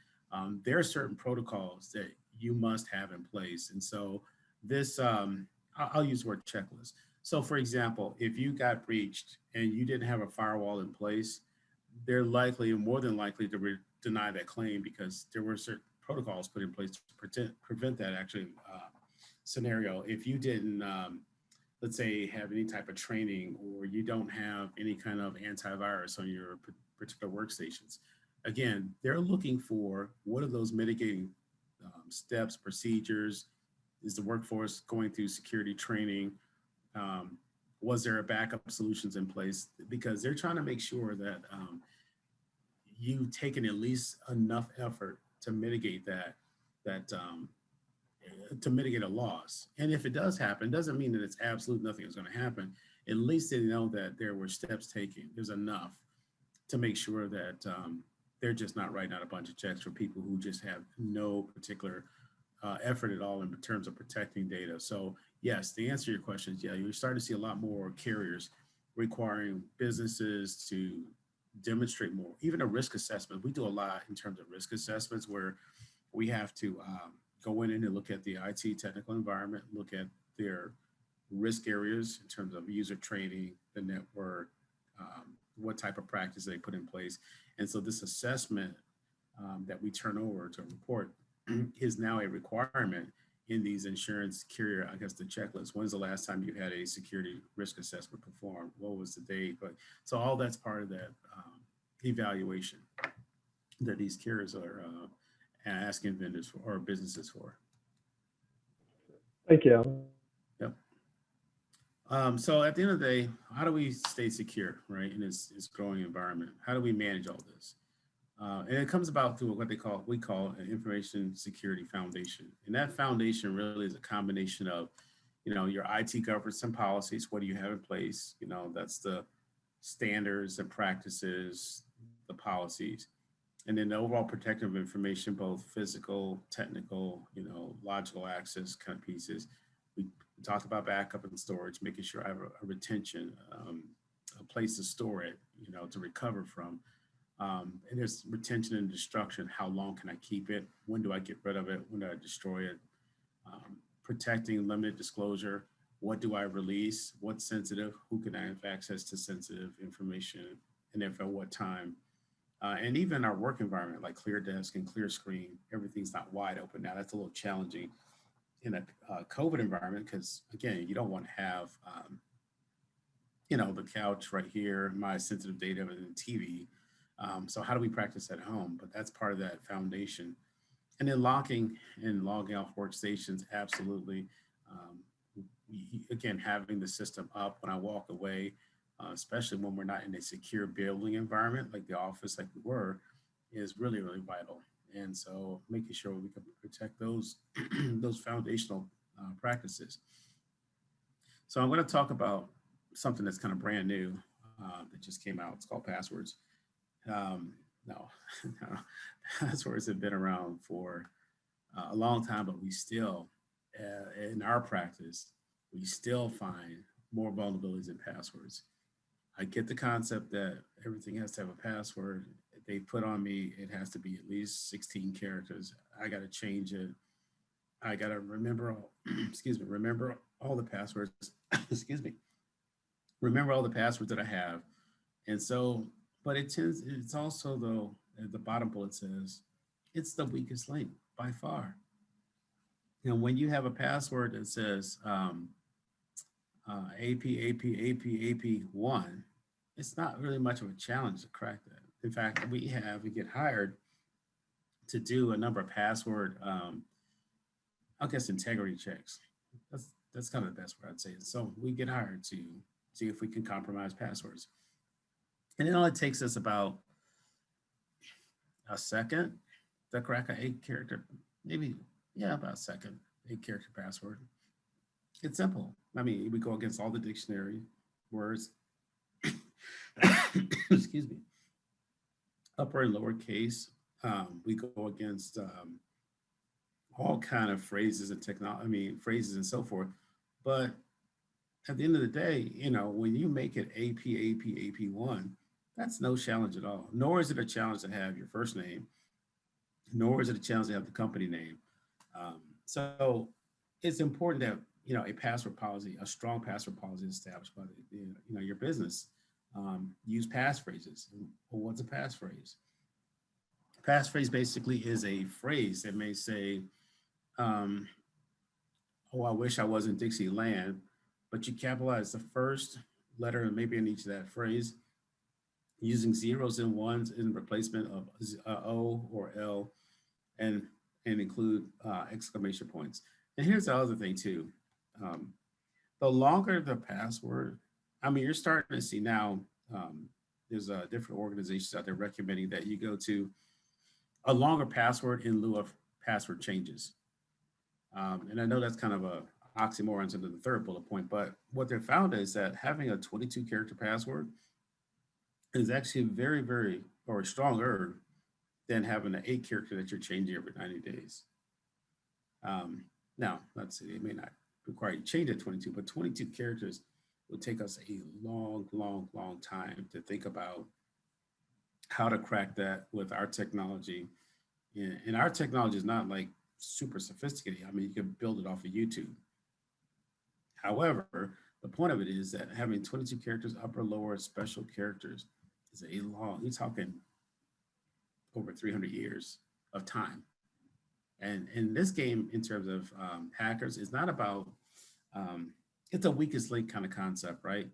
there are certain protocols that you must have in place. And so this, I'll use the word checklist. So, for example, if you got breached and you didn't have a firewall in place, they're likely and more than likely to deny that claim because there were certain protocols put in place to prevent that actually scenario. If you didn't, let's say, have any type of training, or you don't have any kind of antivirus on your particular workstations, again, they're looking for what are those mitigating steps, procedures. Is the workforce going through security training? Was there a backup solutions in place? Because they're trying to make sure that you've taken at least enough effort to mitigate to mitigate a loss. And if it does happen, it doesn't mean that it's absolute nothing is going to happen. At least they know that there were steps taken. There's enough. to make sure that they're just not writing out a bunch of checks for people who just have no particular effort at all in terms of protecting data. So yes, the answer to your question is, yeah, you're starting to see a lot more carriers requiring businesses to demonstrate more, even a risk assessment. We do a lot in terms of risk assessments where we have to go in and look at the IT technical environment, look at their risk areas in terms of user training, the network, what type of practice they put in place. And so this assessment that we turn over to a report is now a requirement in these insurance carrier, I guess the checklist. When's the last time you had a security risk assessment performed? What was the date? But so all that's part of that evaluation that these carriers are asking vendors for or businesses for. Thank you. Yep. So at the end of the day, how do we stay secure, right, in this growing environment? How do we manage all this? And it comes about through what we call an information security foundation. And that foundation really is a combination of, your IT governance and policies. What do you have in place? That's the standards and practices, the policies, and then the overall protection of information, both physical, technical, logical access kind of pieces. We talked about backup and storage, making sure I have a retention, a place to store it, to recover from. And there's retention and destruction. How long can I keep it? When do I get rid of it? When do I destroy it? Protecting limited disclosure. What do I release? What's sensitive? Who can I have access to sensitive information? And if at what time? And even our work environment, like clear desk and clear screen, everything's not wide open. Now that's a little challenging in a COVID environment, because again, you don't want to have, the couch right here, my sensitive data, and the TV. So how do we practice at home? But that's part of that foundation. And then locking and logging off workstations, absolutely. Again, having the system up when I walk away, especially when we're not in a secure building environment like the office like we were, is really, really vital. And so making sure we can protect those, those foundational practices. So I'm going to talk about something that's kind of brand new that just came out. It's called passwords. No, passwords have been around for a long time, but we still, in our practice, we still find more vulnerabilities in passwords. I get the concept that everything has to have a password. They put on me, it has to be at least 16 characters. I got to change it. I got to remember all, remember all the passwords, remember all the passwords that I have. And so, but it's also though, at the bottom bullet says, it's the weakest link by far. When you have a password that says AP1, it's not really much of a challenge to crack that. In fact, we get hired to do a number of password, I guess, integrity checks. That's kind of the best word I'd say. So we get hired to see if we can compromise passwords. And it only takes us about a second to crack an 8-character, about a second, 8-character password. It's simple. I mean, we go against all the dictionary words, excuse me, upper and lower case. We go against all kind of phrases and phrases and so forth. But at the end of the day, when you make it AP1, that's no challenge at all. Nor is it a challenge to have your first name, nor is it a challenge to have the company name. So it's important that, a password policy, a strong password policy is established by your business. Use passphrases. Well, what's a passphrase? Passphrase basically is a phrase that may say, oh, I wish I wasn't Dixieland, but you capitalize the first letter and maybe in each of that phrase, using zeros and ones in replacement of O or L, and include exclamation points. And here's the other thing too. The longer the password, you're starting to see now, there's different organizations out there recommending that you go to a longer password in lieu of password changes. And I know that's kind of a oxymoron into the third bullet point, but what they found is that having a 22-character password is actually or stronger than having an 8 character that you're changing every 90 days. Now, let's see, it may not require you to change at 22, but 22 characters will take us a long time to think about how to crack that with our technology. And our technology is not like super sophisticated. I mean, you can build it off of YouTube. However, the point of it is that having 22 characters, upper, lower, special characters is you're talking over 300 years of time. And in this game, in terms of hackers, it's not about, it's a weakest link kind of concept, right?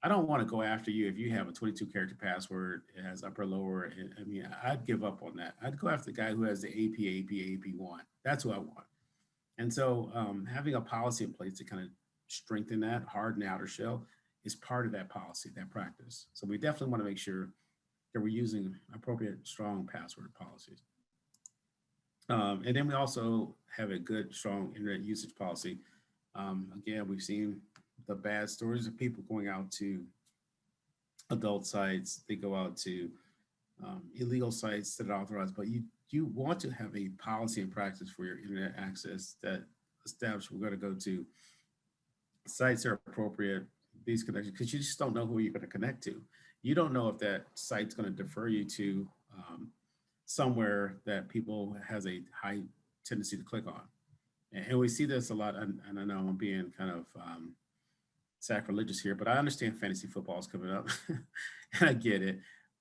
I don't want to go after you if you have a 22 character password, it has upper, lower. And, I mean, I'd give up on that. I'd go after the guy who has the AP1. That's who I want. And so having a policy in place to kind of strengthen that, harden the outer shell, is part of that policy, that practice. So we definitely want to make sure that we're using appropriate, strong password policies. And then we also have a good, strong internet usage policy. Again, we've seen the bad stories of people going out to adult sites. They go out to illegal sites that are authorized, but you want to have a policy and practice for your internet access that establishes we're going to go to sites that are appropriate, these connections, because you just don't know who you're going to connect to. You don't know if that site's going to defer you to somewhere that people has a high tendency to click on. And we see this a lot, and I know I'm being kind of sacrilegious here, but I understand fantasy football is coming up, and I get it.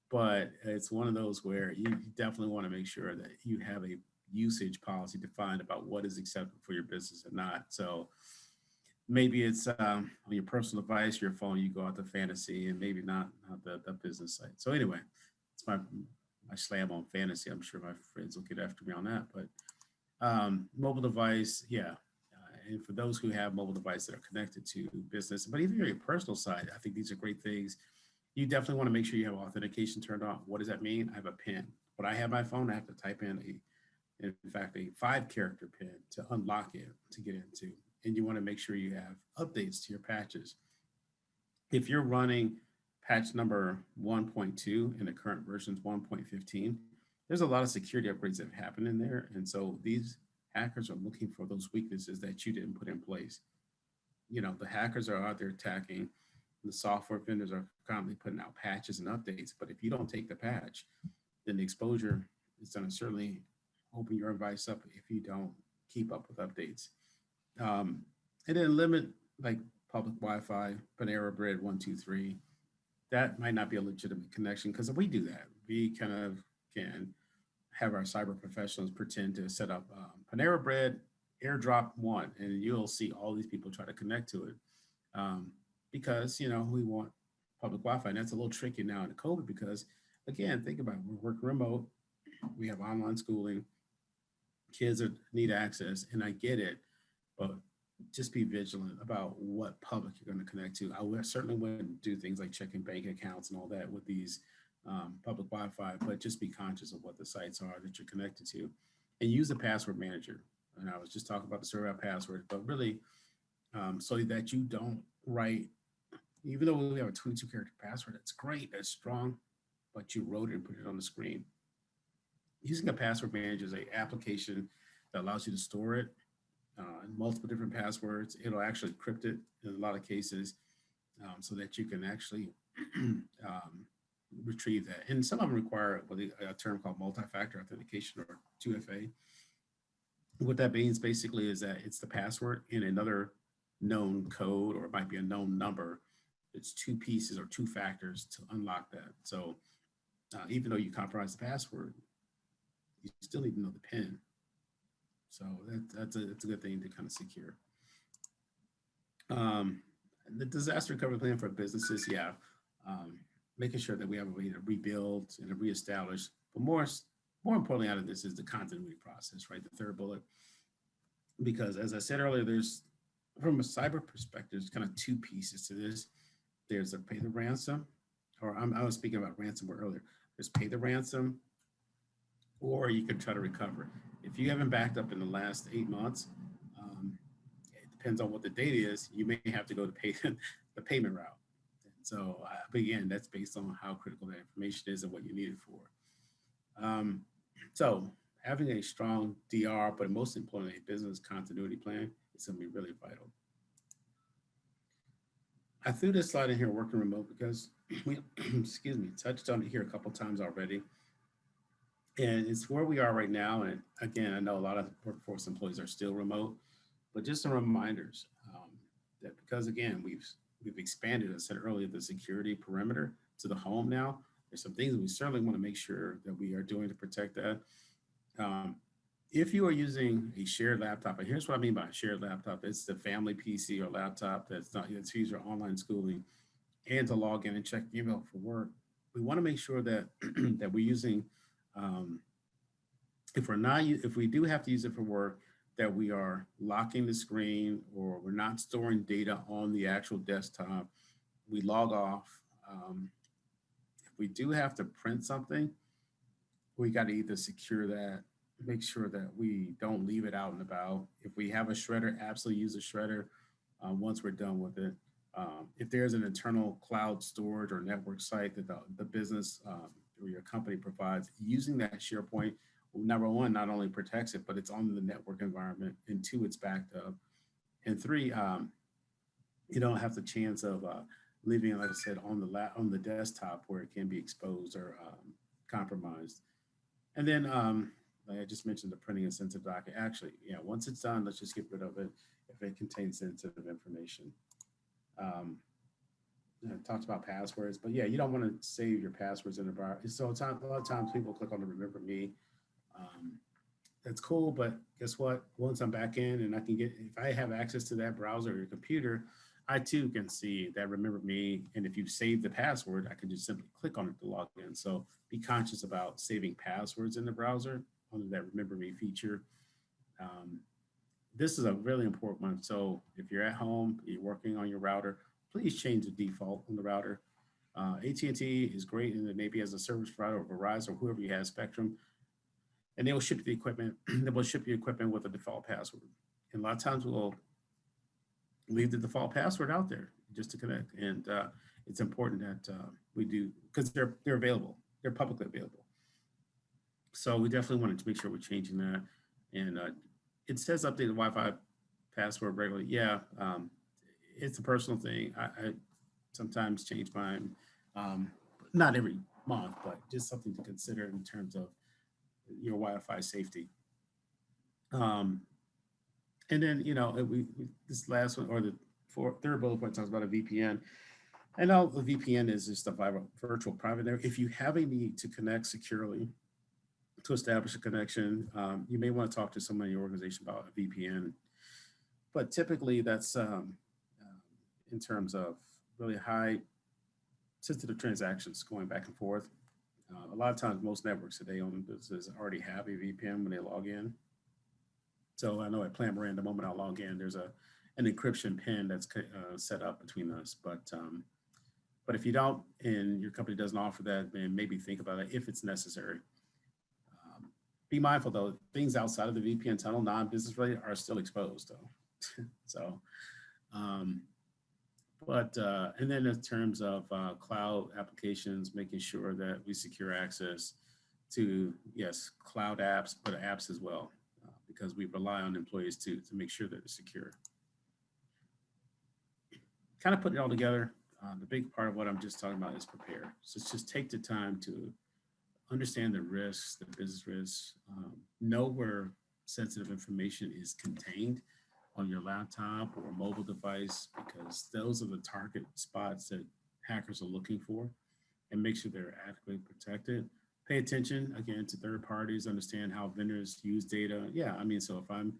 But it's one of those where you definitely want to make sure that you have a usage policy defined about what is acceptable for your business and not. So maybe it's on your personal device, your phone, you go out to fantasy, and maybe not the business site. So anyway, it's my slam on fantasy. I'm sure my friends will get after me on that, but mobile device, yeah. And for those who have mobile devices that are connected to business, but even your personal side, I think these are great things. You definitely want to make sure you have authentication turned on. What does that mean? I have a PIN. When I have my phone, I have to type in a 5-character PIN to unlock it to get into. And you want to make sure you have updates to your patches. If you're running patch number 1.2 and the current version is 1.15, there's a lot of security upgrades that have happened in there. And so these hackers are looking for those weaknesses that you didn't put in place. You know, the hackers are out there attacking. The software vendors are constantly putting out patches and updates. But if you don't take the patch, then the exposure is going to certainly open your device up if you don't keep up with updates. And then limit like public Wi-Fi, Panera Bread 123. That might not be a legitimate connection, because if we do that, we kind of can have our cyber professionals pretend to set up Panera Bread airdrop 1, and you'll see all these people try to connect to it because, you know, we want public Wi-Fi. And that's a little tricky now in COVID because, again, think about it. We're working remote. We have online schooling. Kids need access, and I get it, but just be vigilant about what public you're going to connect to. I certainly wouldn't do things like checking bank accounts and all that with these public Wi-Fi, but just be conscious of what the sites are that you're connected to, and use a password manager. And I was just talking about the server password, but really so that you don't write, even though we have a 22-character password, that's great, that's strong, but you wrote it and put it on the screen. Using a password manager is an application that allows you to store it in multiple different passwords. It'll actually encrypt it in a lot of cases so that you can actually retrieve that. And some of them require a term called multi-factor authentication, or 2FA. What that means basically is that it's the password in another known code, or it might be a known number. It's 2 pieces or 2 factors to unlock that. So even though you compromise the password, you still need to know the PIN. So that's a good thing to kind of secure. The disaster recovery plan for businesses, yeah. Making sure that we have a way to rebuild and to reestablish. But more importantly out of this is the continuity process, right? The third bullet. Because as I said earlier, there's, from a cyber perspective, there's kind of 2 pieces to this. There's a pay the ransom, or I was speaking about ransomware earlier. There's pay the ransom, or you can try to recover. If you haven't backed up in the last 8 months, it depends on what the date is, you may have to go to pay the payment route. So, but again, that's based on how critical that information is and what you need it for. So having a strong DR, but most importantly, a business continuity plan is going to be really vital. I threw this slide in here, working remote, because we, excuse me, touched on it here a couple times already. And it's where we are right now. And again, I know a lot of workforce employees are still remote, but just some reminders that because again, we've expanded, as I said earlier, the security perimeter to the home now. There's some things that we certainly want to make sure that we are doing to protect that. If you are using a shared laptop, and here's what I mean by a shared laptop, it's the family PC or laptop that's used for online schooling and to log in and check email for work. We want to make sure that that we're using, if we do have to use it for work, that we are locking the screen or we're not storing data on the actual desktop. We log off. If we do have to print something, we got to either secure that, make sure that we don't leave it out and about. If we have a shredder, absolutely use a shredder once we're done with it. If there's an internal cloud storage or network site that the business or your company provides, using that SharePoint, number one, not only protects it, but it's on the network environment, and two, it's backed up. And three, you don't have the chance of leaving it, like I said, on the desktop where it can be exposed or compromised. And then, like I just mentioned, the printing and sensitive document. Actually, yeah, once it's done, let's just get rid of it if it contains sensitive information. I talked about passwords, but yeah, you don't want to save your passwords in a bar. So a lot of times people click on the remember me. That's cool, but guess what? Once I'm back in and I can get, if I have access to that browser or your computer, I too can see that remember me. And if you save the password, I can just simply click on it to log in. So be conscious about saving passwords in the browser under that remember me feature. This is a really important one. So if you're at home, you're working on your router, please change the default on the router. AT&T is great, and maybe as a service provider or Verizon or whoever you have, Spectrum, and they will ship the equipment. They will ship your equipment with a default password. And a lot of times we'll leave the default password out there just to connect. And it's important that we do, because they're available. They're publicly available. So we definitely wanted to make sure we're changing that. And it says update the Wi-Fi password regularly. Yeah, it's a personal thing. I sometimes change mine, not every month, but just something to consider in terms of your Wi-Fi safety. And then, this last one, or the third bullet point, talks about a VPN. And now the VPN is just a virtual private network. If you have a need to connect securely, to establish a connection, you may want to talk to someone in your organization about a VPN. But typically that's in terms of really high sensitive transactions going back and forth. A lot of times, most networks today on businesses already have a VPN when they log in. So I know at Plante Moran, the moment I log in, there's an encryption pin that's set up between us. But if you don't, and your company doesn't offer that, then maybe think about it if it's necessary. Be mindful though, things outside of the VPN tunnel, non-business related, are still exposed though. So, and then in terms of cloud applications, making sure that we secure access to, yes, cloud apps, but apps as well, because we rely on employees to make sure that it's secure. Kind of putting it all together, the big part of what I'm just talking about is prepare. So it's just take the time to understand the risks, the business risks, know where sensitive information is contained on your laptop or mobile device, because those are the target spots that hackers are looking for, and make sure they're adequately protected. Pay attention, again, to third parties, understand how vendors use data. Yeah, I mean, so if I'm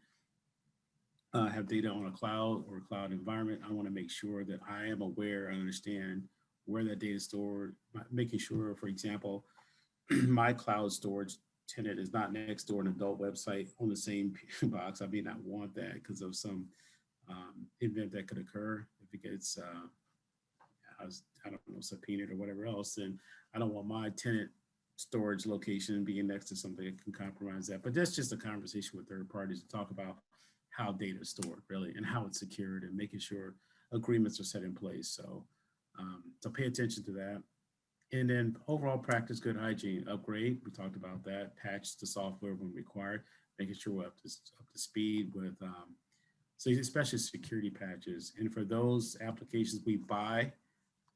have data on a cloud or a cloud environment, I want to make sure that I am aware and understand where that data is stored, making sure, for example, my cloud storage tenant is not next door an adult website on the same box. I may not want that because of some event that could occur. If it gets, I don't know, subpoenaed or whatever else, then I don't want my tenant storage location being next to something that can compromise that. But that's just a conversation with third parties to talk about how data is stored, really, and how it's secured, and making sure agreements are set in place. So So pay attention to that. And then overall practice good hygiene, upgrade. We talked about that. Patch the software when required, making sure we're up to speed with, so especially security patches. And for those applications we buy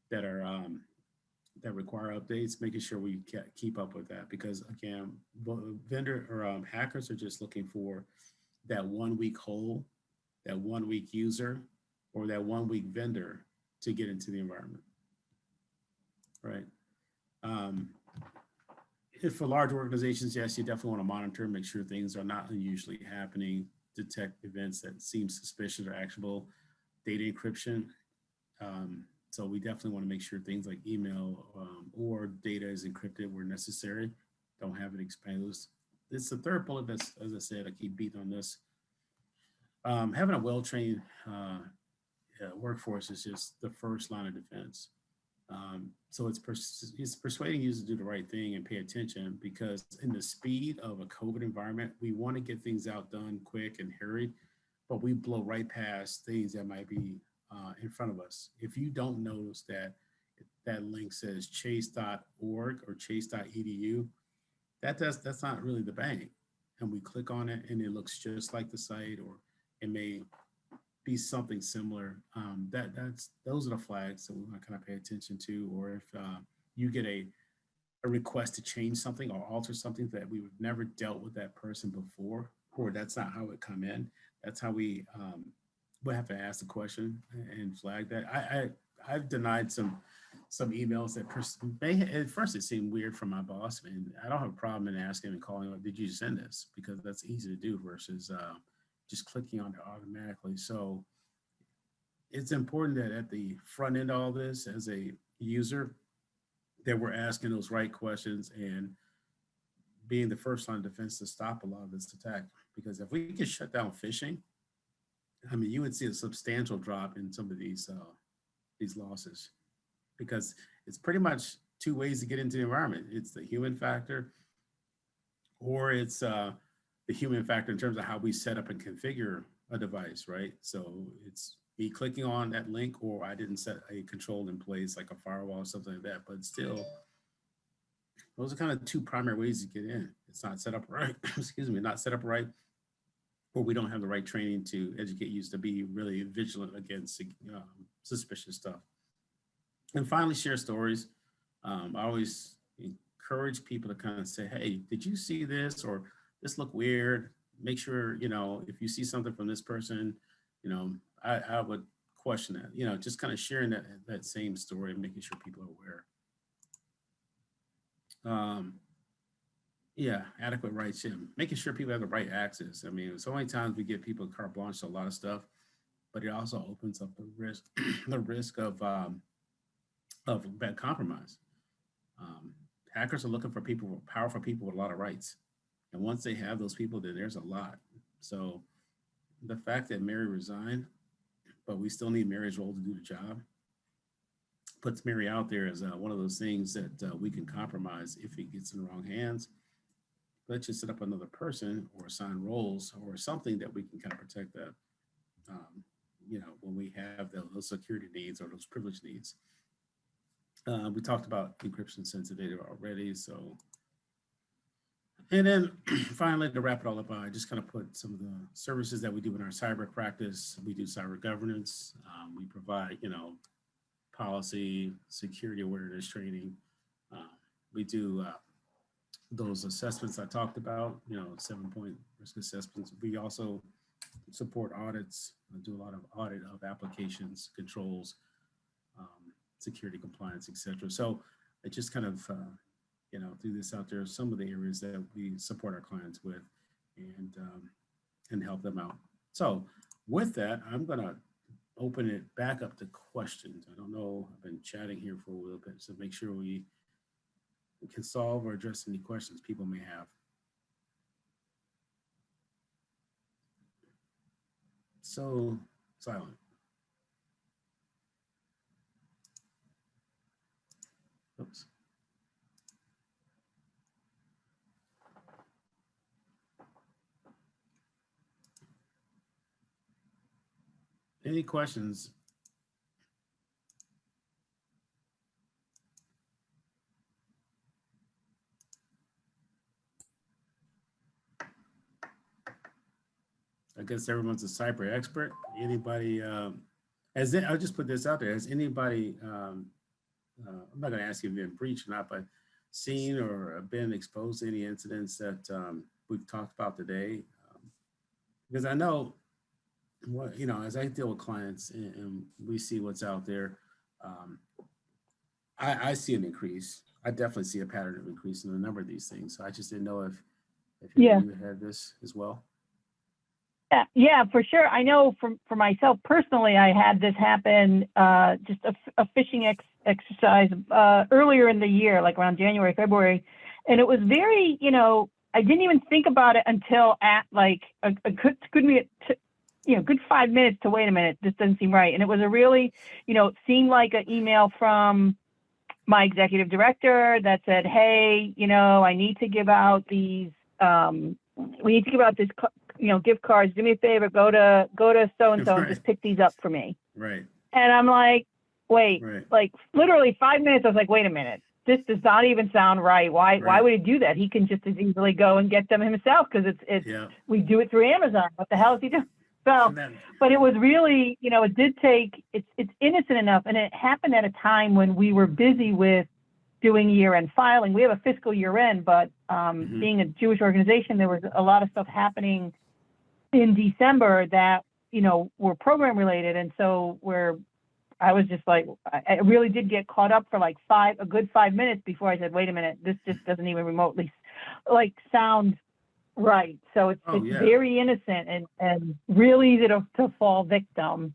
that are that require updates, making sure we keep up with that, because again, vendor or hackers are just looking for that 1 week hole, that 1 week user, or that 1 week vendor to get into the environment, right? If for large organizations, yes, you definitely want to monitor, make sure things are not unusually happening, detect events that seem suspicious or actionable, data encryption. So we definitely want to make sure things like email or data is encrypted where necessary, don't have it exposed. It's the third bullet that's, as I said, I keep beating on this. Having a well-trained workforce is just the first line of defense. So it's persuading users to do the right thing and pay attention, because in the speed of a COVID environment, we want to get things out done quick and hurried, but we blow right past things that might be in front of us. If you don't notice that that link says chase.org or chase.edu, that's not really the bank. And we click on it and it looks just like the site, or it may be something similar. Those are the flags that we want to kind of pay attention to. Or if you get a request to change something or alter something that we've never dealt with that person before, or that's not how it come in, that's how we have to ask the question and flag that. I've denied some emails that at first it seemed weird from my boss, and I don't have a problem in asking and calling, did you send this? Because that's easy to do versus just clicking on it automatically. So it's important that at the front end of all this, as a user, that we're asking those right questions and being the first line of defense to stop a lot of this attack. Because if we could shut down phishing, I mean, you would see a substantial drop in some of these losses, because it's pretty much two ways to get into the environment. It's the human factor, or it's the human factor in terms of how we set up and configure a device, right? So it's me clicking on that link, or I didn't set a control in place like a firewall or something like that. But still, those are kind of two primary ways to get in. It's not set up right, excuse me, not set up right, or we don't have the right training to educate users to be really vigilant against suspicious stuff. And finally, share stories. I always encourage people to kind of say, hey, did you see this? Or this look weird? Make sure, if you see something from this person, I would question that, just kind of sharing that same story and making sure people are aware. Yeah, adequate rights, making sure people have the right access. I mean, so many times we give people carte blanche to a lot of stuff, but it also opens up the risk, the risk of bad compromise. Hackers are looking for powerful people with a lot of rights. And once they have those people, then there's a lot. So the fact that Mary resigned, but we still need Mary's role to do the job, puts Mary out there as one of those things that we can compromise if it gets in the wrong hands. Let's just set up another person or assign roles or something that we can kind of protect that, when we have those security needs or those privilege needs. We talked about encryption sensitive data already. So, and then finally, to wrap it all up, I just kind of put some of the services that we do in our cyber practice. We do cyber governance. We provide, policy, security awareness training. We do those assessments I talked about, 7-point risk assessments. We also support audits, do a lot of audit of applications, controls, security compliance, etc. So it just kind of, threw this out there, some of the areas that we support our clients with and help them out. So with that, I'm going to open it back up to questions. I don't know, I've been chatting here for a little bit, so make sure we can solve or address any questions people may have. So silent. Oops. Any questions? guess everyone's a cyber expert. Anybody, I'll just put this out there. Has anybody, I'm not going to ask you if you've been breached or not, but seen or been exposed to any incidents that we've talked about today? Because I know, well, you know, as I deal with clients and we see what's out there, I see an increase. I definitely see a pattern of increase in a number of these things. So I just didn't know if Yeah. you had this as well. Yeah, for sure. I know for myself personally, I had this happen, just a phishing exercise earlier in the year, like around January, February. And it was very, you know, I didn't even think about it until at like a good 5 minutes to wait a minute. This doesn't seem right. And it was a really, you know, it seemed like an email from my executive director that said, hey, you know, I need to give out these, we need to give out this, you know, gift cards. Do me a favor, go to so-and-so and just pick these up for me. Right. And I'm like, wait, Right. like literally 5 minutes. I was like, wait a minute, this does not even sound right. Why would he do that? He can just as easily go and get them himself because we do it through Amazon. What the hell is he doing? So, but it was really, you know, it did take, it's innocent enough. And it happened at a time when we were busy with doing year-end filing. We have a fiscal year-end, but being a Jewish organization, there was a lot of stuff happening in December that, you know, were program related. And so I was just like, I really did get caught up for like a good 5 minutes before I said, wait a minute, this just doesn't even remotely like sound right. So it's very innocent and really easy to fall victim,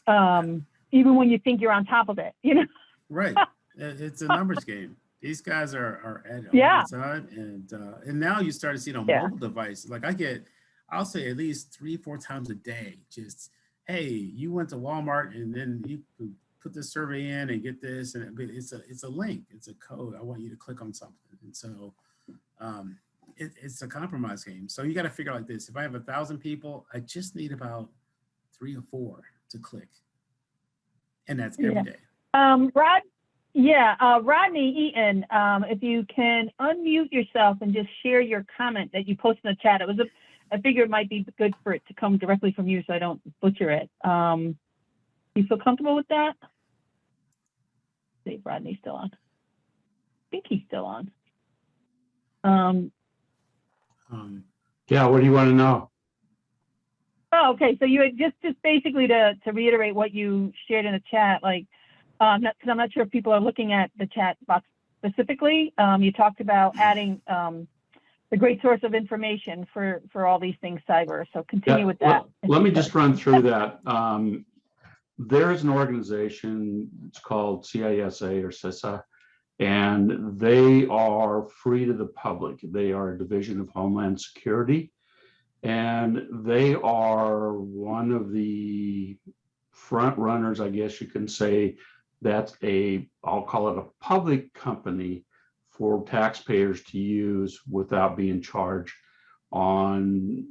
even when you think you're on top of it, you know? Right. It's a numbers game. These guys are at it all the time. And now you start to see it on mobile devices. Like I'll say at least 3-4 times a day, just, hey, you went to Walmart and then you put this survey in and get this. And it's a link, it's a code. I want you to click on something. And so it's a compromise game. So you got to figure out like this. If I have 1,000 people, I just need about 3 or 4 to click. And that's every day. Rodney Eaton, if you can unmute yourself and just share your comment that you posted in the chat. I figured it might be good for it to come directly from you so I don't butcher it. You feel comfortable with that? See if Rodney's still on. I think he's still on. Yeah, what do you want to know? Oh, okay. So you had just basically to reiterate what you shared in the chat, like, because I'm not sure if people are looking at the chat box specifically. You talked about adding the great source of information for all these things cyber. So continue with that. Let me just run through that. There's an organization, it's called CISA or CISA, and they are free to the public. They are a division of Homeland Security, and they are one of the front runners, I guess you can say. That's I'll call it a public company for taxpayers to use without being charged on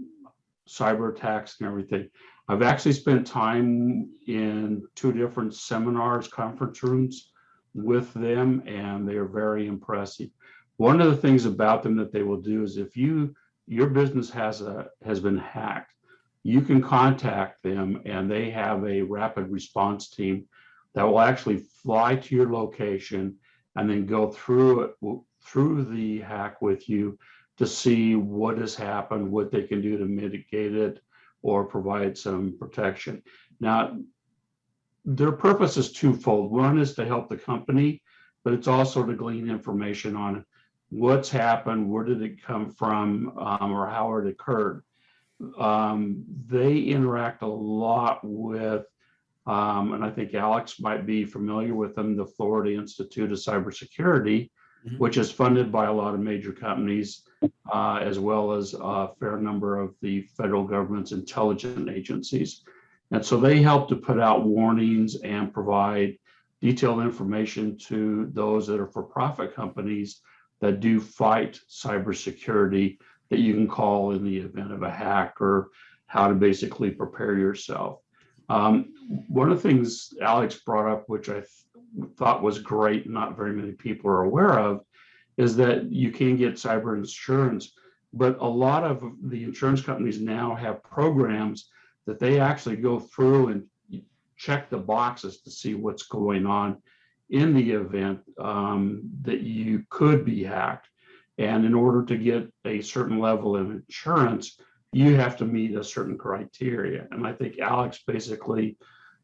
cyber attacks and everything. I've actually spent time in 2 different seminars, conference rooms with them, and they are very impressive. One of the things about them that they will do is if your business has been hacked, you can contact them and they have a rapid response team that will actually fly to your location and then go through the hack with you to see what has happened, what they can do to mitigate it or provide some protection. Now, their purpose is twofold. One is to help the company, but it's also to glean information on what's happened, where did it come from, or how it occurred. They interact a lot with, and I think Alex might be familiar with them, the Florida Institute of Cybersecurity, which is funded by a lot of major companies, as well as a fair number of the federal government's intelligence agencies. And so they help to put out warnings and provide detailed information to those that are for-profit companies that do fight cybersecurity that you can call in the event of a hack, or how to basically prepare yourself. One of the things Alex brought up, which I thought was great, not very many people are aware of, is that you can get cyber insurance, but a lot of the insurance companies now have programs that they actually go through and check the boxes to see what's going on in the event that you could be hacked. And in order to get a certain level of insurance, you have to meet a certain criteria. And I think Alex basically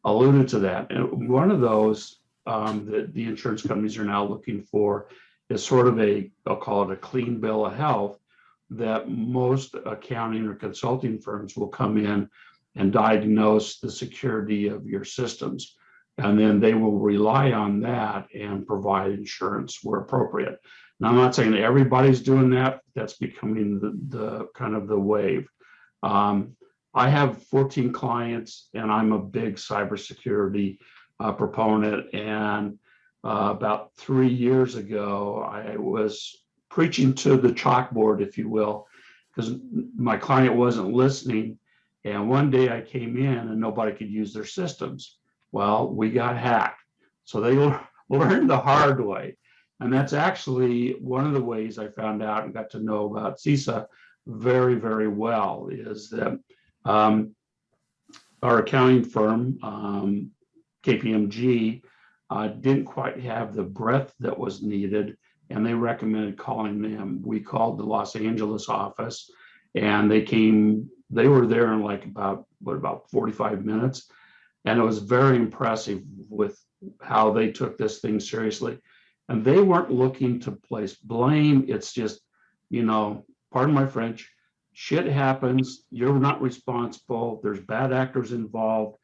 alluded to that. And one of those that the insurance companies are now looking for is sort of I'll call it a clean bill of health, that most accounting or consulting firms will come in and diagnose the security of your systems. And then they will rely on that and provide insurance where appropriate. Now, I'm not saying everybody's doing that. That's becoming the kind of the wave. I have 14 clients, and I'm a big cybersecurity proponent. And about 3 years ago, I was preaching to the chalkboard, if you will, because my client wasn't listening. And one day I came in and nobody could use their systems. Well, we got hacked. So they learned the hard way. And that's actually one of the ways I found out and got to know about CISA very, very well, is that our accounting firm, KPMG, didn't quite have the breadth that was needed, and they recommended calling them. We called the Los Angeles office, and they came. They were there in like about 45 minutes, and it was very impressive with how they took this thing seriously. And they weren't looking to place blame. It's just, pardon my French, shit happens. You're not responsible. There's bad actors involved.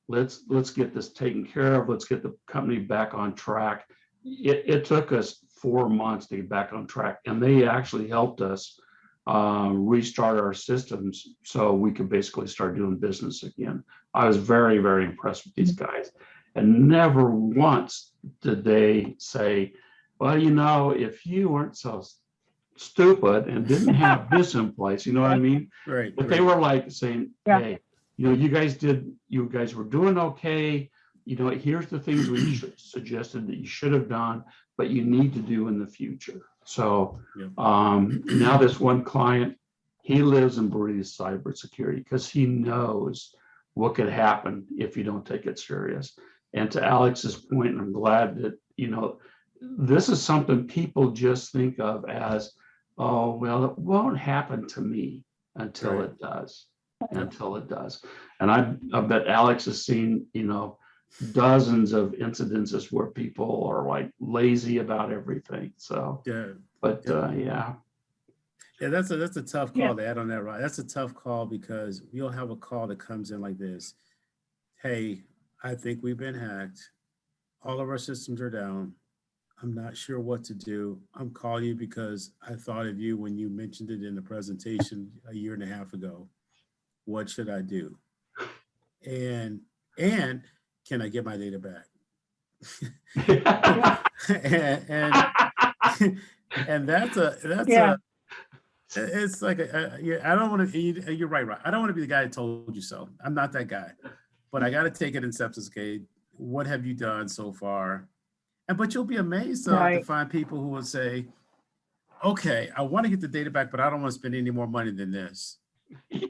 Let's get this taken care of. Let's get the company back on track. It took us 4 months to get back on track, and they actually helped us restart our systems so we could basically start doing business again. I was very, very impressed with these guys, and never once did they say, well, if you weren't so stupid and didn't have this in place, you know what I mean? Right. But they were like saying, hey, you guys were doing okay. Here's the things we suggested that you should have done, but you need to do in the future. So now this one client, he lives and breathes cybersecurity because he knows what could happen if you don't take it serious. And to Alex's point, and I'm glad that, this is something people just think of as, oh, well, it won't happen to me until it does. And I bet Alex has seen, dozens of incidences where people are like lazy about everything. So, yeah, that's a tough call to add on that, right? That's a tough call because you'll have a call that comes in like this. Hey, I think we've been hacked. All of our systems are down. I'm not sure what to do. I'm calling you because I thought of you when you mentioned it in the presentation a year and a half ago. What should I do? And can I get my data back? and that's it's like I don't want to. You're right. I don't want to be the guy that told you so. I'm not that guy, but I got to take it in steps. Okay, what have you done so far? But you'll be amazed to find people who will say, okay, I want to get the data back, but I don't want to spend any more money than this. Yeah.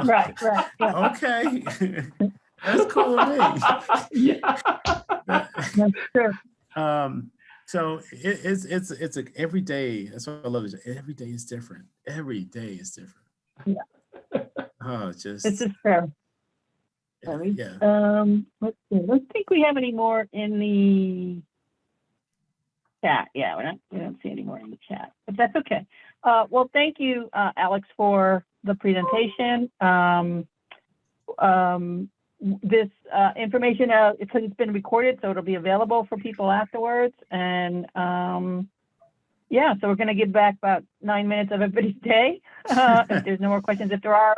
Right. Yeah. Okay. That's cool with me. That's true. So it's every day. That's what I love. Every day is different. Every day is different. Yeah. Oh, just. This is fair. Yeah. Let's see. Let's think we have any more in the chat. Yeah, we don't see any more in the chat, but that's okay. Well, thank you, Alex, for the presentation. This information, because it's been recorded, so it'll be available for people afterwards. And yeah, so we're going to give back about 9 minutes of everybody's day. If there's no more questions, if there are,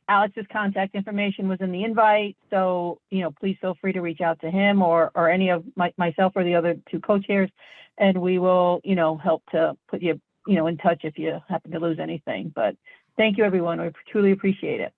Alex's contact information was in the invite. So, please feel free to reach out to him or any of myself or the other two co-chairs, and we will, help to put you, in touch if you happen to lose anything. But thank you, everyone. We truly appreciate it.